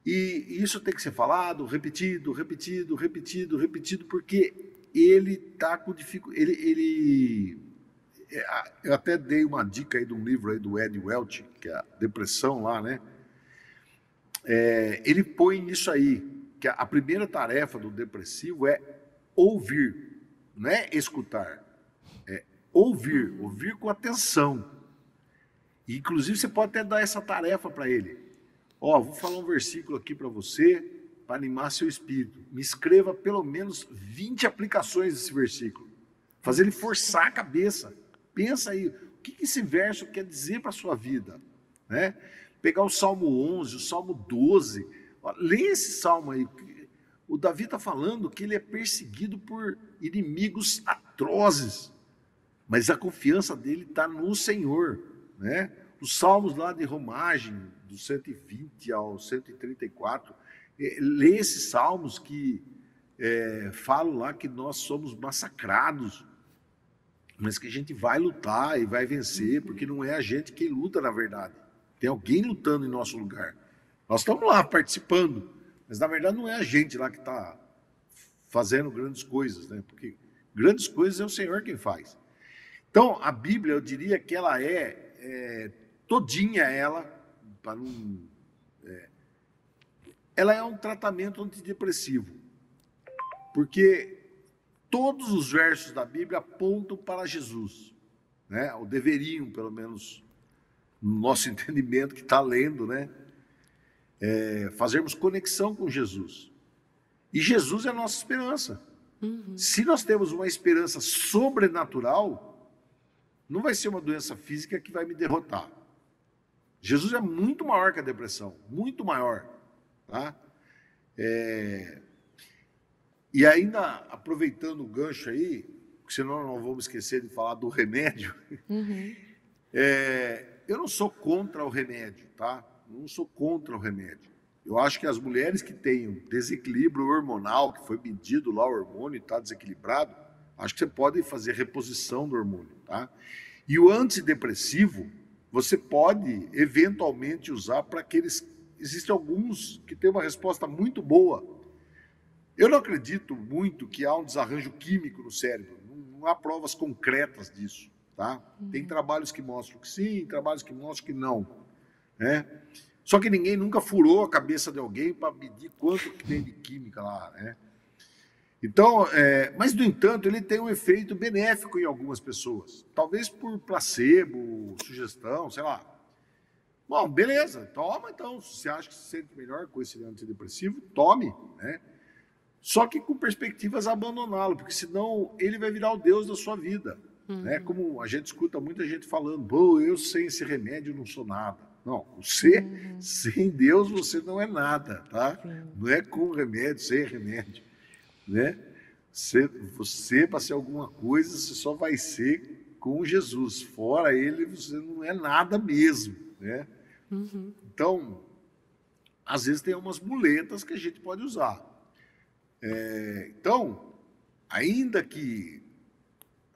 E isso tem que ser falado, repetido, repetido, repetido, repetido, porque ele está com dificuldade. Eu até dei uma dica aí de um livro aí do Ed Welch, que é a depressão lá, né? Ele põe isso aí, que a primeira tarefa do depressivo é ouvir, não é escutar, é ouvir com atenção. E, inclusive, você pode até dar essa tarefa para ele. Vou falar um versículo aqui para você, para animar seu espírito. Me escreva pelo menos 20 aplicações desse versículo. Fazer ele forçar a cabeça. Pensa aí, o que esse verso quer dizer para a sua vida? Né? Pegar o Salmo 11, o Salmo 12. Lê esse salmo aí. O Davi está falando que ele é perseguido por inimigos atrozes. Mas a confiança dele está no Senhor. Né? Os salmos lá de romagem, do 120 ao 134, lê esses salmos que falam lá que nós somos massacrados, mas que a gente vai lutar e vai vencer, porque não é a gente quem luta, na verdade. Tem alguém lutando em nosso lugar. Nós estamos lá participando, mas na verdade não é a gente lá que está fazendo grandes coisas, né? Porque grandes coisas é o Senhor quem faz. Então, a Bíblia, eu diria que ela todinha ela, para não... ela é um tratamento antidepressivo, porque todos os versos da Bíblia apontam para Jesus, né? Ou deveriam, pelo menos, no nosso entendimento que está lendo, né? Fazermos conexão com Jesus. E Jesus é a nossa esperança. Se nós temos uma esperança sobrenatural, não vai ser uma doença física que vai me derrotar. Jesus é muito maior que a depressão, muito maior. Tá? E ainda, aproveitando o gancho aí, porque senão não vamos esquecer de falar do remédio, eu não sou contra o remédio, tá? Não sou contra o remédio. Eu acho que as mulheres que têm um desequilíbrio hormonal, que foi medido lá o hormônio e está desequilibrado, acho que você pode fazer reposição do hormônio, tá? E o antidepressivo, você pode eventualmente usar para aqueles... Existem alguns que têm uma resposta muito boa. Eu não acredito muito que há um desarranjo químico no cérebro. Não há provas concretas disso, tá? Tem trabalhos que mostram que sim, trabalhos que mostram que não, né? Só que ninguém nunca furou a cabeça de alguém para medir quanto que tem de química lá, né? Então, mas, no entanto, ele tem um efeito benéfico em algumas pessoas. Talvez por placebo, sugestão, sei lá. Bom, beleza, toma então. Se você acha que se sente melhor com esse antidepressivo, tome, né? Só que com perspectivas a abandoná-lo, porque senão ele vai virar o Deus da sua vida. Né? Como a gente escuta muita gente falando, pô, eu sem esse remédio não sou nada. Não, você, sem Deus, você não é nada, tá? Não é com remédio, sem remédio. Né? Você para ser alguma coisa, você só vai ser com Jesus. Fora ele, você não é nada mesmo, né? Então, às vezes tem umas muletas que a gente pode usar. Então, ainda que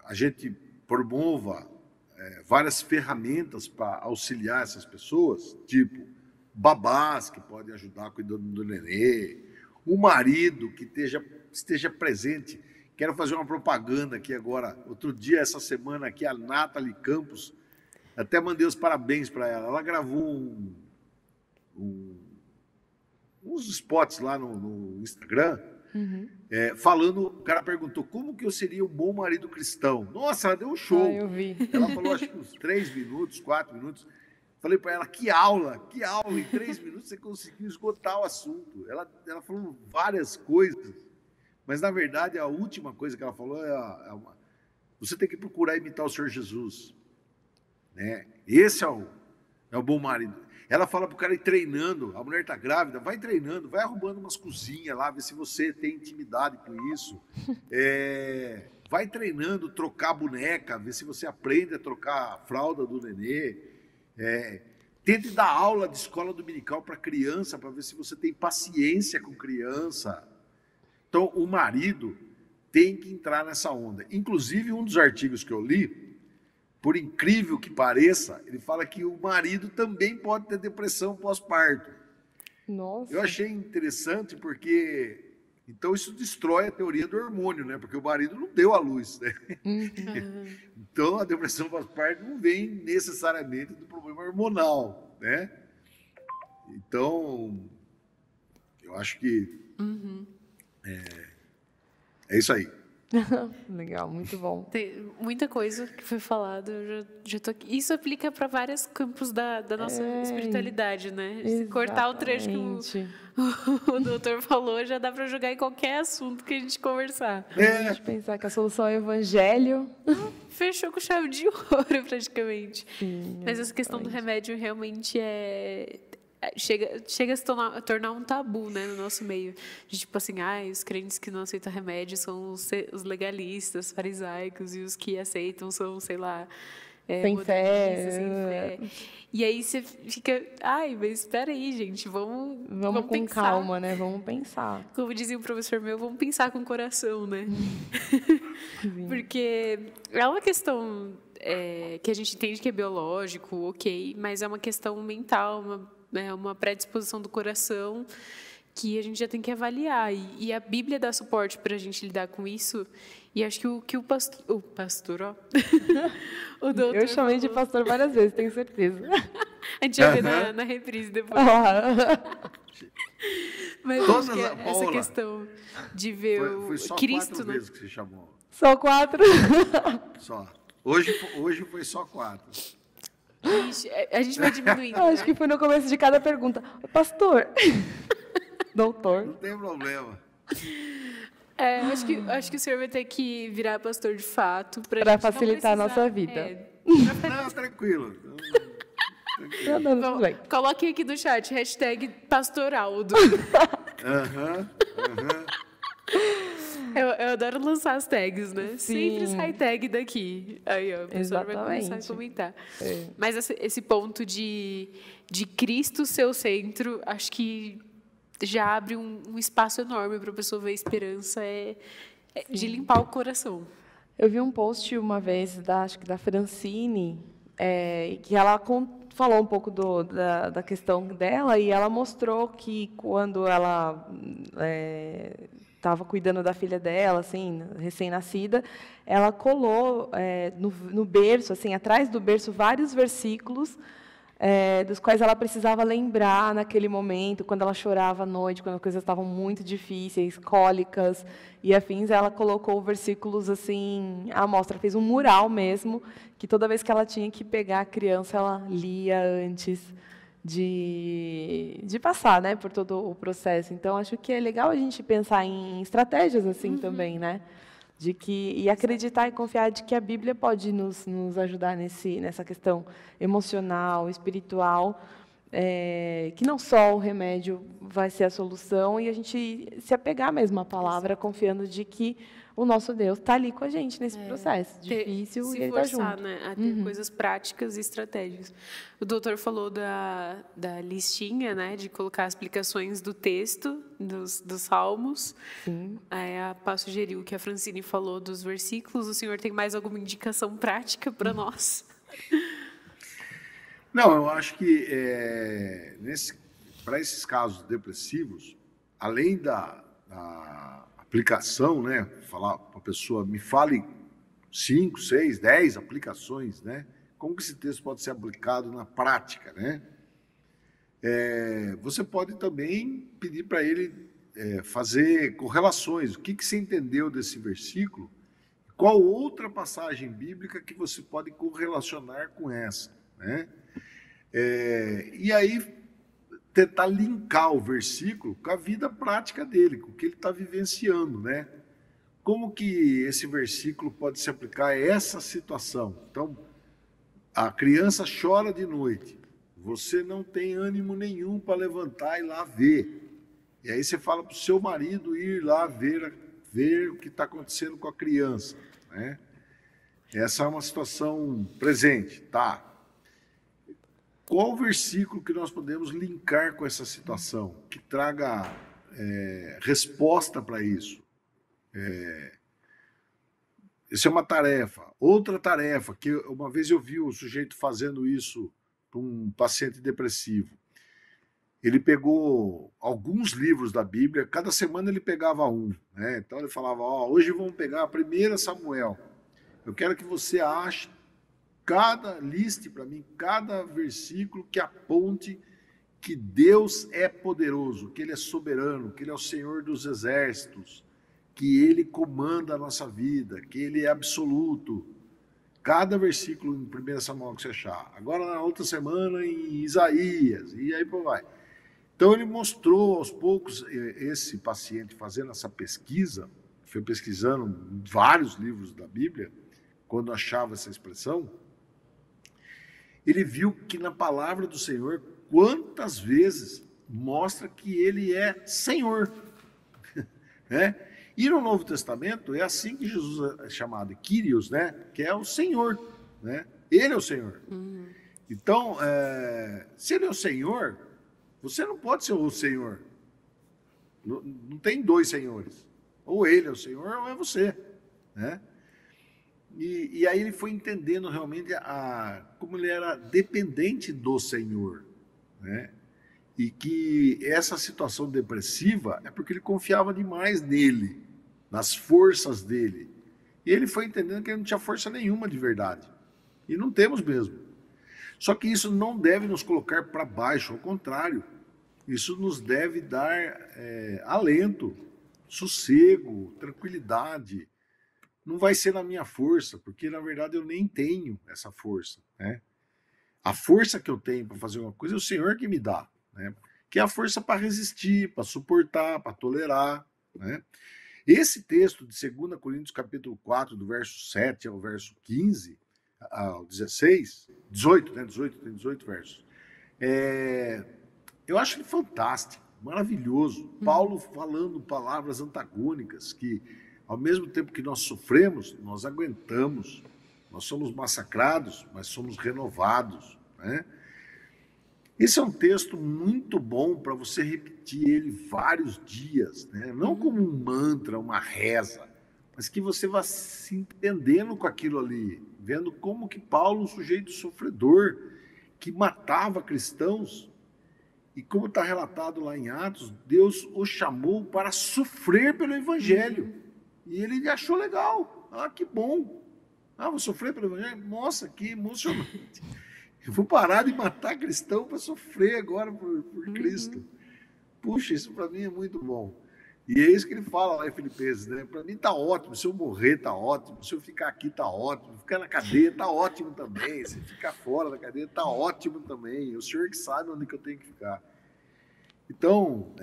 a gente promova várias ferramentas para auxiliar essas pessoas, tipo babás que podem ajudar cuidando do nenê, um marido que esteja presente. Quero fazer uma propaganda aqui agora. Outro dia, essa semana aqui, a Nathalie Campos, até mandei os parabéns para ela. Ela gravou uns spots lá no Instagram, falando, o cara perguntou como que eu seria um bom marido cristão. Nossa, ela deu um show. Eu vi. Ela falou, acho que uns 3 minutos, 4 minutos. Falei para ela, que aula, em 3 minutos você conseguiu esgotar o assunto. Ela falou várias coisas, Mas, na verdade, a última coisa que ela falou você tem que procurar imitar o Senhor Jesus. Né? Esse é o bom marido. Ela fala para o cara ir treinando, a mulher está grávida, vai treinando, vai arrumando umas cozinhas lá, ver se você tem intimidade com isso. Vai treinando, trocar boneca, ver se você aprende a trocar a fralda do nenê. Tente dar aula de escola dominical para criança, para ver se você tem paciência com criança. Então, o marido tem que entrar nessa onda. Inclusive, um dos artigos que eu li, por incrível que pareça, ele fala que o marido também pode ter depressão pós-parto. Nossa. Eu achei interessante porque... Então, isso destrói a teoria do hormônio, né? Porque o marido não deu à luz, né? Então, a depressão pós-parto não vem necessariamente do problema hormonal, né? Então, eu acho que é isso aí. Legal, muito bom. Tem muita coisa que foi falado, eu já tô aqui. Isso aplica para vários campos da nossa espiritualidade, né? Se cortar o trecho que o doutor falou, já dá para jogar em qualquer assunto que a gente conversar. A gente pensar que a solução é o evangelho. Fechou com chave de ouro, praticamente. Sim, mas essa questão do remédio realmente chega a se tornar um tabu, né, no nosso meio. De, tipo assim, os crentes que não aceitam remédio são os legalistas, farisaicos, e os que aceitam são, sei lá, sem fé. E aí você fica, mas espera aí, gente, vamos com pensar. calma, né? Vamos pensar. Como dizia um professor meu, vamos pensar com o coração, né? Porque é uma questão que a gente entende que é biológico, ok, mas é uma questão mental, uma predisposição do coração que a gente já tem que avaliar. E a Bíblia dá suporte para a gente lidar com isso. E acho que o pastor, ó. O doutor eu chamei de pastor várias vezes, tenho certeza. A gente vai ver na reprise depois. Mas Todas acho que essa questão de ver foi só Cristo, 4 né? vezes que você chamou. Só 4? Só. Hoje foi só 4. Ixi, a gente vai diminuindo. Acho que foi no começo de cada pergunta. Pastor. Doutor. Não tem problema. Acho que o senhor vai ter que virar pastor de fato para facilitar a nossa vida. Não, tranquilo. Tudo bem. Coloquem aqui no chat, #pastoraldo. Eu adoro lançar as tags, né? Sim. Sempre sai tag daqui. Aí, ó, a pessoa vai começar a comentar. Mas esse ponto de Cristo ser o centro, acho que já abre um espaço enorme para a pessoa ver a esperança, de limpar o coração. Eu vi um post uma vez, acho que da Francine, que ela falou um pouco da questão dela, e ela mostrou que quando ela estava cuidando da filha dela, assim, recém-nascida, ela colou no berço, assim, atrás do berço, vários versículos dos quais ela precisava lembrar naquele momento, quando ela chorava à noite, quando as coisas estavam muito difíceis, cólicas e afins. Ela colocou versículos assim à mostra, fez um mural mesmo, que toda vez que ela tinha que pegar a criança, ela lia antes de passar, né, por todo o processo. Então, acho que é legal a gente pensar em estratégias assim também, né? E acreditar e confiar de que a Bíblia pode nos ajudar nessa questão emocional, espiritual, que não só o remédio vai ser a solução, e a gente se apegar mesmo à palavra, confiando de que o nosso Deus está ali com a gente nesse processo difícil, e Ele está junto. Né, a ter coisas práticas e estratégicas. O doutor falou da listinha, né, de colocar as explicações do texto, dos salmos. Sim. A Pá sugeriu que a Francine falou dos versículos. O senhor tem mais alguma indicação prática para nós? Não, eu acho que para esses casos depressivos, além da aplicação, né, falar para a pessoa, me fale 5, 6, 10 aplicações, né? Como que esse texto pode ser aplicado na prática, né? Você pode também pedir para ele fazer correlações. O que você entendeu desse versículo? Qual outra passagem bíblica que você pode correlacionar com essa, né? E aí tentar linkar o versículo com a vida prática dele, com o que ele está vivenciando, né? Como que esse versículo pode se aplicar a essa situação? Então, a criança chora de noite, você não tem ânimo nenhum para levantar e ir lá ver. E aí você fala para o seu marido ir lá ver o que está acontecendo com a criança, né? Essa é uma situação presente, tá? Qual o versículo que nós podemos linkar com essa situação, que traga resposta para isso? Isso é uma tarefa. Outra tarefa, que uma vez eu vi o sujeito fazendo isso para um paciente depressivo. Ele pegou alguns livros da Bíblia, cada semana ele pegava um, né? Então ele falava, hoje vamos pegar a 1 Samuel. Eu quero que você ache, liste para mim cada versículo que aponte que Deus é poderoso, que Ele é soberano, que Ele é o Senhor dos exércitos, que Ele comanda a nossa vida, que Ele é absoluto. Cada versículo em 1 Samuel que você achar. Agora, na outra semana, em Isaías, e aí vai. Então, ele mostrou aos poucos, esse paciente fazendo essa pesquisa, foi pesquisando vários livros da Bíblia, quando achava essa expressão, ele viu que na palavra do Senhor, quantas vezes mostra que ele é Senhor. Né? E no Novo Testamento é assim que Jesus é chamado, Kyrios, né? Que é o Senhor. Né? Ele é o Senhor. Então, se ele é o Senhor, você não pode ser o Senhor. Não tem dois senhores. Ou ele é o Senhor ou é você. Né? E aí ele foi entendendo realmente como ele era dependente do Senhor. Né? E que essa situação depressiva é porque ele confiava demais nele, nas forças dele. E ele foi entendendo que ele não tinha força nenhuma de verdade. E não temos mesmo. Só que isso não deve nos colocar para baixo, ao contrário. Isso nos deve dar alento, sossego, tranquilidade. Não vai ser na minha força, porque na verdade eu nem tenho essa força. Né? A força que eu tenho para fazer uma coisa é o Senhor que me dá. Né? Que é a força para resistir, para suportar, para tolerar. Né? Esse texto de 2 Coríntios capítulo 4, do verso 7 ao verso 15, ao 16, 18, né? 18 versos. Eu acho ele fantástico, maravilhoso. Paulo falando palavras antagônicas que, ao mesmo tempo que nós sofremos, nós aguentamos. Nós somos massacrados, mas somos renovados. Né? Esse é um texto muito bom para você repetir ele vários dias. Né? Não como um mantra, uma reza, mas que você vá se entendendo com aquilo ali, vendo como que Paulo, um sujeito sofredor, que matava cristãos, e como está relatado lá em Atos, Deus o chamou para sofrer pelo Evangelho. E ele achou legal. Que bom. Vou sofrer pelo Evangelho? Nossa, que emocionante. Eu vou parar de matar cristão para sofrer agora por Cristo. Puxa, isso para mim é muito bom. E é isso que ele fala lá em Filipenses, né? Para mim está ótimo. Se eu morrer, está ótimo. Se eu ficar aqui, está ótimo. Ficar na cadeia, está ótimo também. Se ficar fora da cadeia, está ótimo também. O Senhor que sabe onde que eu tenho que ficar. Então,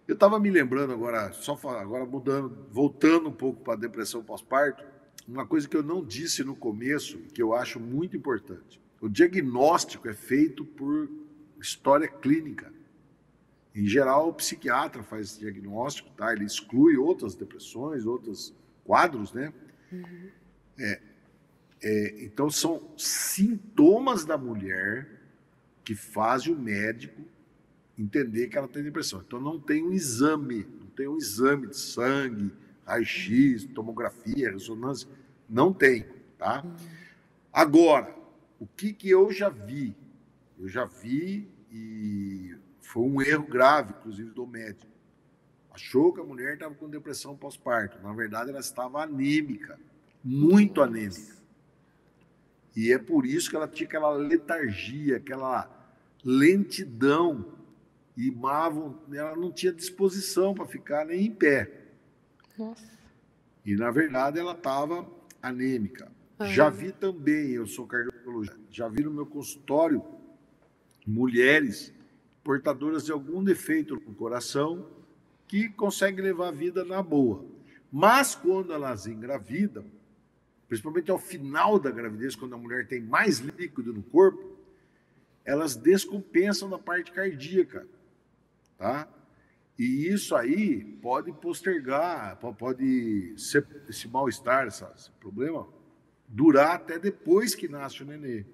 eu estava me lembrando agora, agora voltando um pouco para a depressão pós-parto, uma coisa que eu não disse no começo, que eu acho muito importante. O diagnóstico é feito por história clínica. Em geral, o psiquiatra faz esse diagnóstico, tá? Ele exclui outras depressões, outros quadros, né? Então, são sintomas da mulher que fazem o médico entender que ela tem depressão. Então, não tem um exame de sangue, raio-x, tomografia, ressonância, não tem, tá? Agora, o que eu já vi? Eu já vi e foi um erro grave, inclusive, do médico. Achou que a mulher estava com depressão pós-parto. Na verdade, ela estava anêmica, muito anêmica. E é por isso que ela tinha aquela letargia, aquela lentidão, e ela não tinha disposição para ficar nem em pé. Nossa. E, na verdade, ela estava anêmica. Já vi também, eu sou cardiologista, já vi no meu consultório mulheres portadoras de algum defeito no coração que conseguem levar a vida na boa. Mas quando elas engravidam, principalmente ao final da gravidez, quando a mulher tem mais líquido no corpo, elas descompensam na parte cardíaca, tá? E isso aí pode postergar, pode ser esse mal-estar, esse problema, durar até depois que nasce o nenê.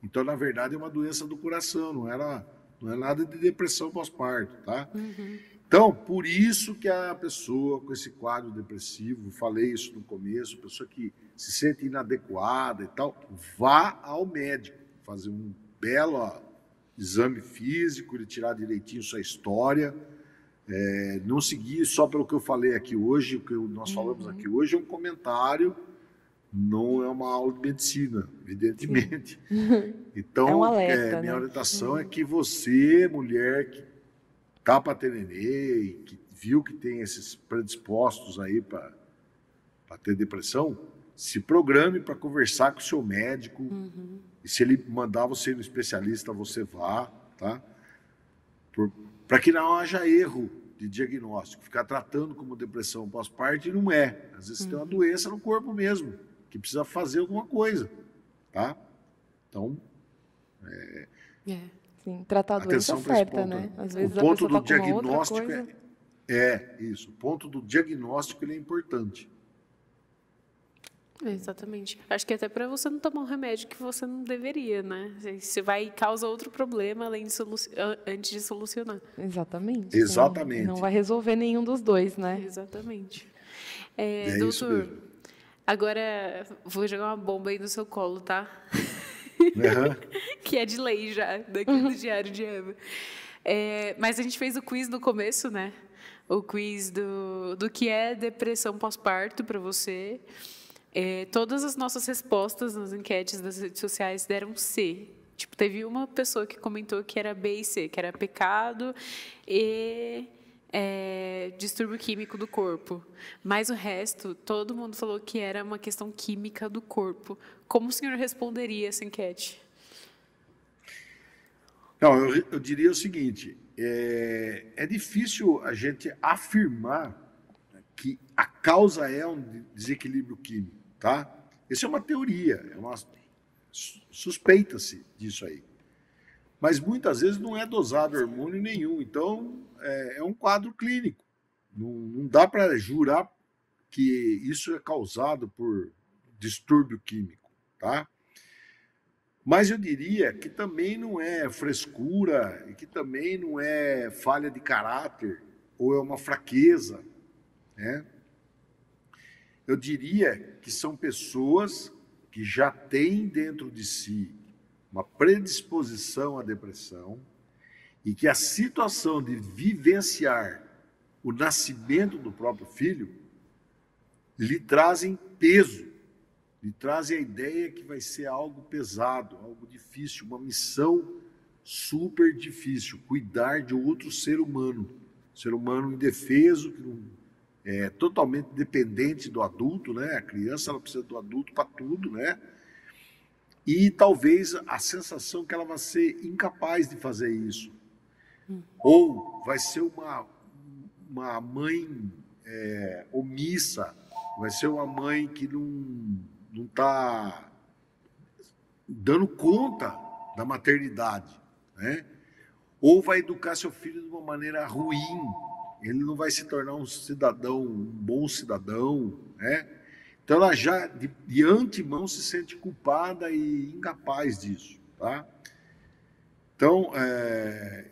Então, na verdade, é uma doença do coração, não é nada de depressão pós-parto, tá? Então, por isso que a pessoa com esse quadro depressivo, falei isso no começo, pessoa que se sente inadequada e tal, vá ao médico, fazer um belo exame físico, ele tirar direitinho sua história, não seguir só pelo que eu falei aqui hoje, o que nós falamos aqui hoje é um comentário, não é uma aula de medicina, evidentemente. Então, é um alerta, minha né? orientação é que você, mulher que está para ter nenê e que viu que tem esses predispostos aí para ter depressão, se programe para conversar com o seu médico. E se ele mandar você ir no especialista, você vá, tá? Para que não haja erro de diagnóstico. Ficar tratando como depressão pós-parto e não é. Às vezes tem uma doença no corpo mesmo, que precisa fazer alguma coisa, tá? Então, Sim, tratar a doença certa, né? Às vezes o ponto do a pessoa tá com uma outra diagnóstico coisa. isso. O ponto do diagnóstico ele é importante. Exatamente. Acho que até para você não tomar um remédio que você não deveria, né? Você vai causar outro problema antes de solucionar. Exatamente. Exatamente. Não vai resolver nenhum dos dois, né? Exatamente. Doutor, agora vou jogar uma bomba aí no seu colo, tá? Que é de lei já, daqui do Diário de Eva. Mas a gente fez o quiz no começo, né? O quiz do que é depressão pós-parto para você. Todas as nossas respostas nas enquetes das redes sociais deram C. Tipo, teve uma pessoa que comentou que era B e C, que era pecado e distúrbio químico do corpo. Mas o resto, todo mundo falou que era uma questão química do corpo. Como o senhor responderia essa enquete? Não, eu diria o seguinte, é difícil a gente afirmar que a causa é um desequilíbrio químico, tá? Isso é uma teoria, suspeita-se disso aí. Mas muitas vezes não é dosado hormônio nenhum, então é um quadro clínico. Não dá para jurar que isso é causado por distúrbio químico, tá? Mas eu diria que também não é frescura, e que também não é falha de caráter, ou é uma fraqueza, né? Eu diria que são pessoas que já têm dentro de si uma predisposição à depressão e que a situação de vivenciar o nascimento do próprio filho lhe trazem peso, lhe trazem a ideia que vai ser algo pesado, algo difícil, uma missão super difícil, cuidar de outro ser humano indefeso, que não é totalmente dependente do adulto, né? A criança ela precisa do adulto para tudo, né? E talvez a sensação que ela vai ser incapaz de fazer isso. Ou vai ser uma mãe omissa, vai ser uma mãe que não está dando conta da maternidade, né? Ou vai educar seu filho de uma maneira ruim, ele não vai se tornar um bom cidadão, né? Então ela já de antemão se sente culpada e incapaz disso, tá? Então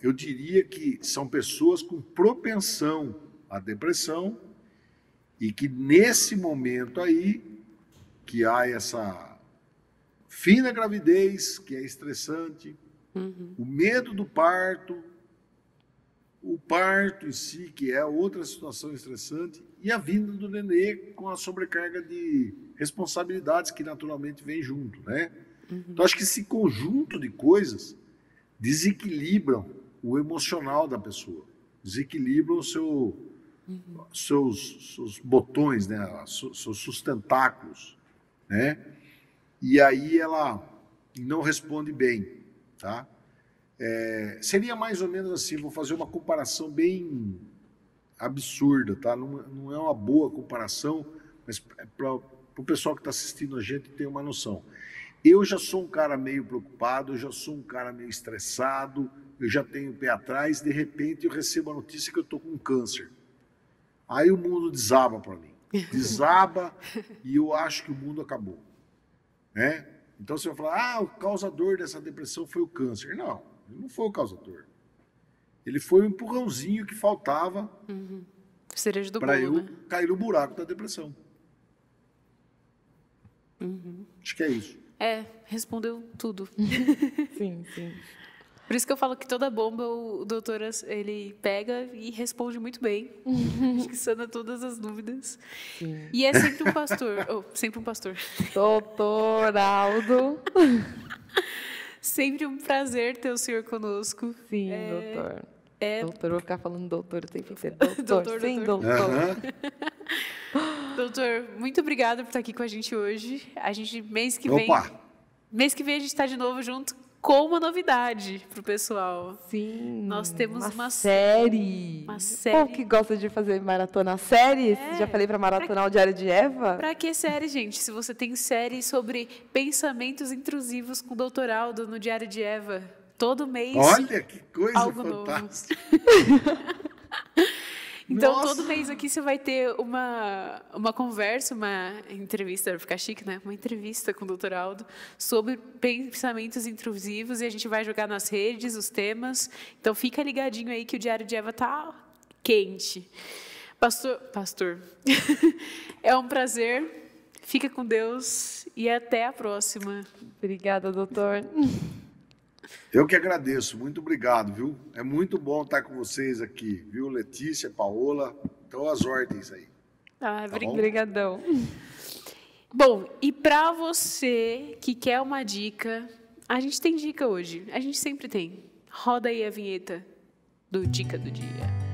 eu diria que são pessoas com propensão à depressão e que nesse momento aí que há essa fim da gravidez, que é estressante, o medo do parto, o parto em si, que é outra situação estressante, e a vinda do nenê com a sobrecarga de responsabilidades que naturalmente vem junto, né? Então, acho que esse conjunto de coisas desequilibram o emocional da pessoa, desequilibram seus botões, né? Seus sustentáculos, né? E aí ela não responde bem, tá? seria mais ou menos assim, vou fazer uma comparação bem absurda, tá? Não é uma boa comparação, mas para o pessoal que está assistindo a gente ter uma noção. Eu já sou um cara meio preocupado, eu já sou um cara meio estressado, eu já tenho o pé atrás, de repente eu recebo a notícia que eu estou com câncer. Aí o mundo desaba para mim. Desaba e eu acho que o mundo acabou. Né? Então você vai falar, o causador dessa depressão foi o câncer. Não, ele não foi o causador. Ele foi o empurrãozinho que faltava para eu cair no buraco da depressão. Acho que é isso. Respondeu tudo. Sim, sim. Por isso que eu falo que toda bomba o doutor ele pega e responde muito bem. Acho que sana todas as dúvidas. Sim. E é sempre um pastor. Sempre um pastor. Doutor Aldo. Sempre um prazer ter o senhor conosco. Sim, doutor. Doutor, vou ficar falando doutor o tempo inteiro. Doutor, sim, doutor. Doutor, muito obrigada por estar aqui com a gente hoje. A gente, mês que vem a gente está de novo junto com uma novidade para o pessoal. Sim. Nós temos uma série. Uma série. Qual que gosta de fazer maratona séries? Já falei para maratonar o Diário de Eva. Para que série, gente? Se você tem série sobre pensamentos intrusivos com o Dr. Aldo no Diário de Eva, todo mês. Olha que coisa fantástica. Então, todo mês aqui você vai ter uma conversa, uma entrevista, vai ficar chique, né? Uma entrevista com o Dr. Aldo sobre pensamentos intrusivos e a gente vai jogar nas redes os temas. Então, fica ligadinho aí que o Diário de Eva tá quente. Pastor, é um prazer. Fica com Deus e até a próxima. Obrigada, doutor. Eu que agradeço, muito obrigado, viu? É muito bom estar com vocês aqui, viu? Letícia, Paola, então as ordens aí. Obrigadão. Bom, e para você que quer uma dica, a gente tem dica hoje, a gente sempre tem. Roda aí a vinheta do Dica do Dia.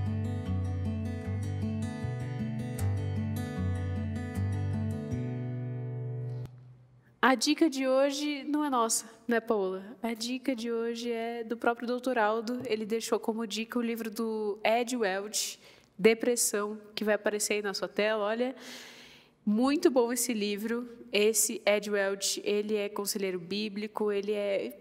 A dica de hoje não é nossa, né, Paola? A dica de hoje é do próprio Dr. Aldo. Ele deixou como dica o livro do Ed Welch, Depressão, que vai aparecer aí na sua tela. Olha, muito bom esse livro. Esse Ed Welch, ele é conselheiro bíblico, ele é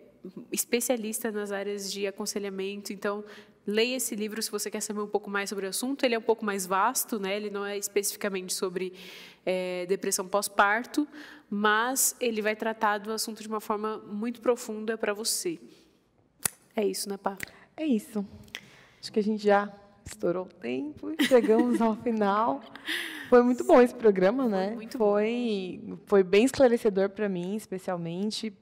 especialista nas áreas de aconselhamento. Então, leia esse livro se você quer saber um pouco mais sobre o assunto. Ele é um pouco mais vasto, né? Ele não é especificamente sobre depressão pós-parto, mas ele vai tratar do assunto de uma forma muito profunda para você. É isso, né, Pá? É isso. Acho que a gente já estourou o tempo e chegamos ao final. Foi muito bom esse programa, né? Foi bem esclarecedor para mim, especialmente.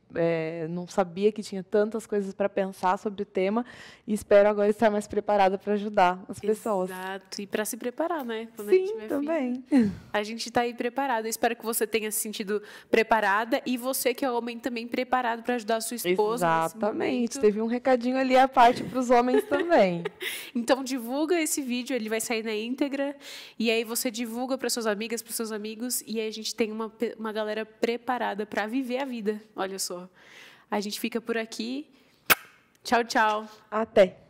Não sabia que tinha tantas coisas para pensar sobre o tema e espero agora estar mais preparada para ajudar as pessoas. Exato. E para se preparar, né? Quando sim, também. A gente está aí preparada. Eu espero que você tenha se sentido preparada e você que é homem também preparado para ajudar a sua esposa. Exatamente. Teve um recadinho ali à parte para os homens também. Então, divulga esse vídeo, ele vai sair na íntegra e aí você divulga para suas amigas, para seus amigos, e aí a gente tem uma galera preparada para viver a vida. Olha só. A gente fica por aqui. Tchau, tchau. Até.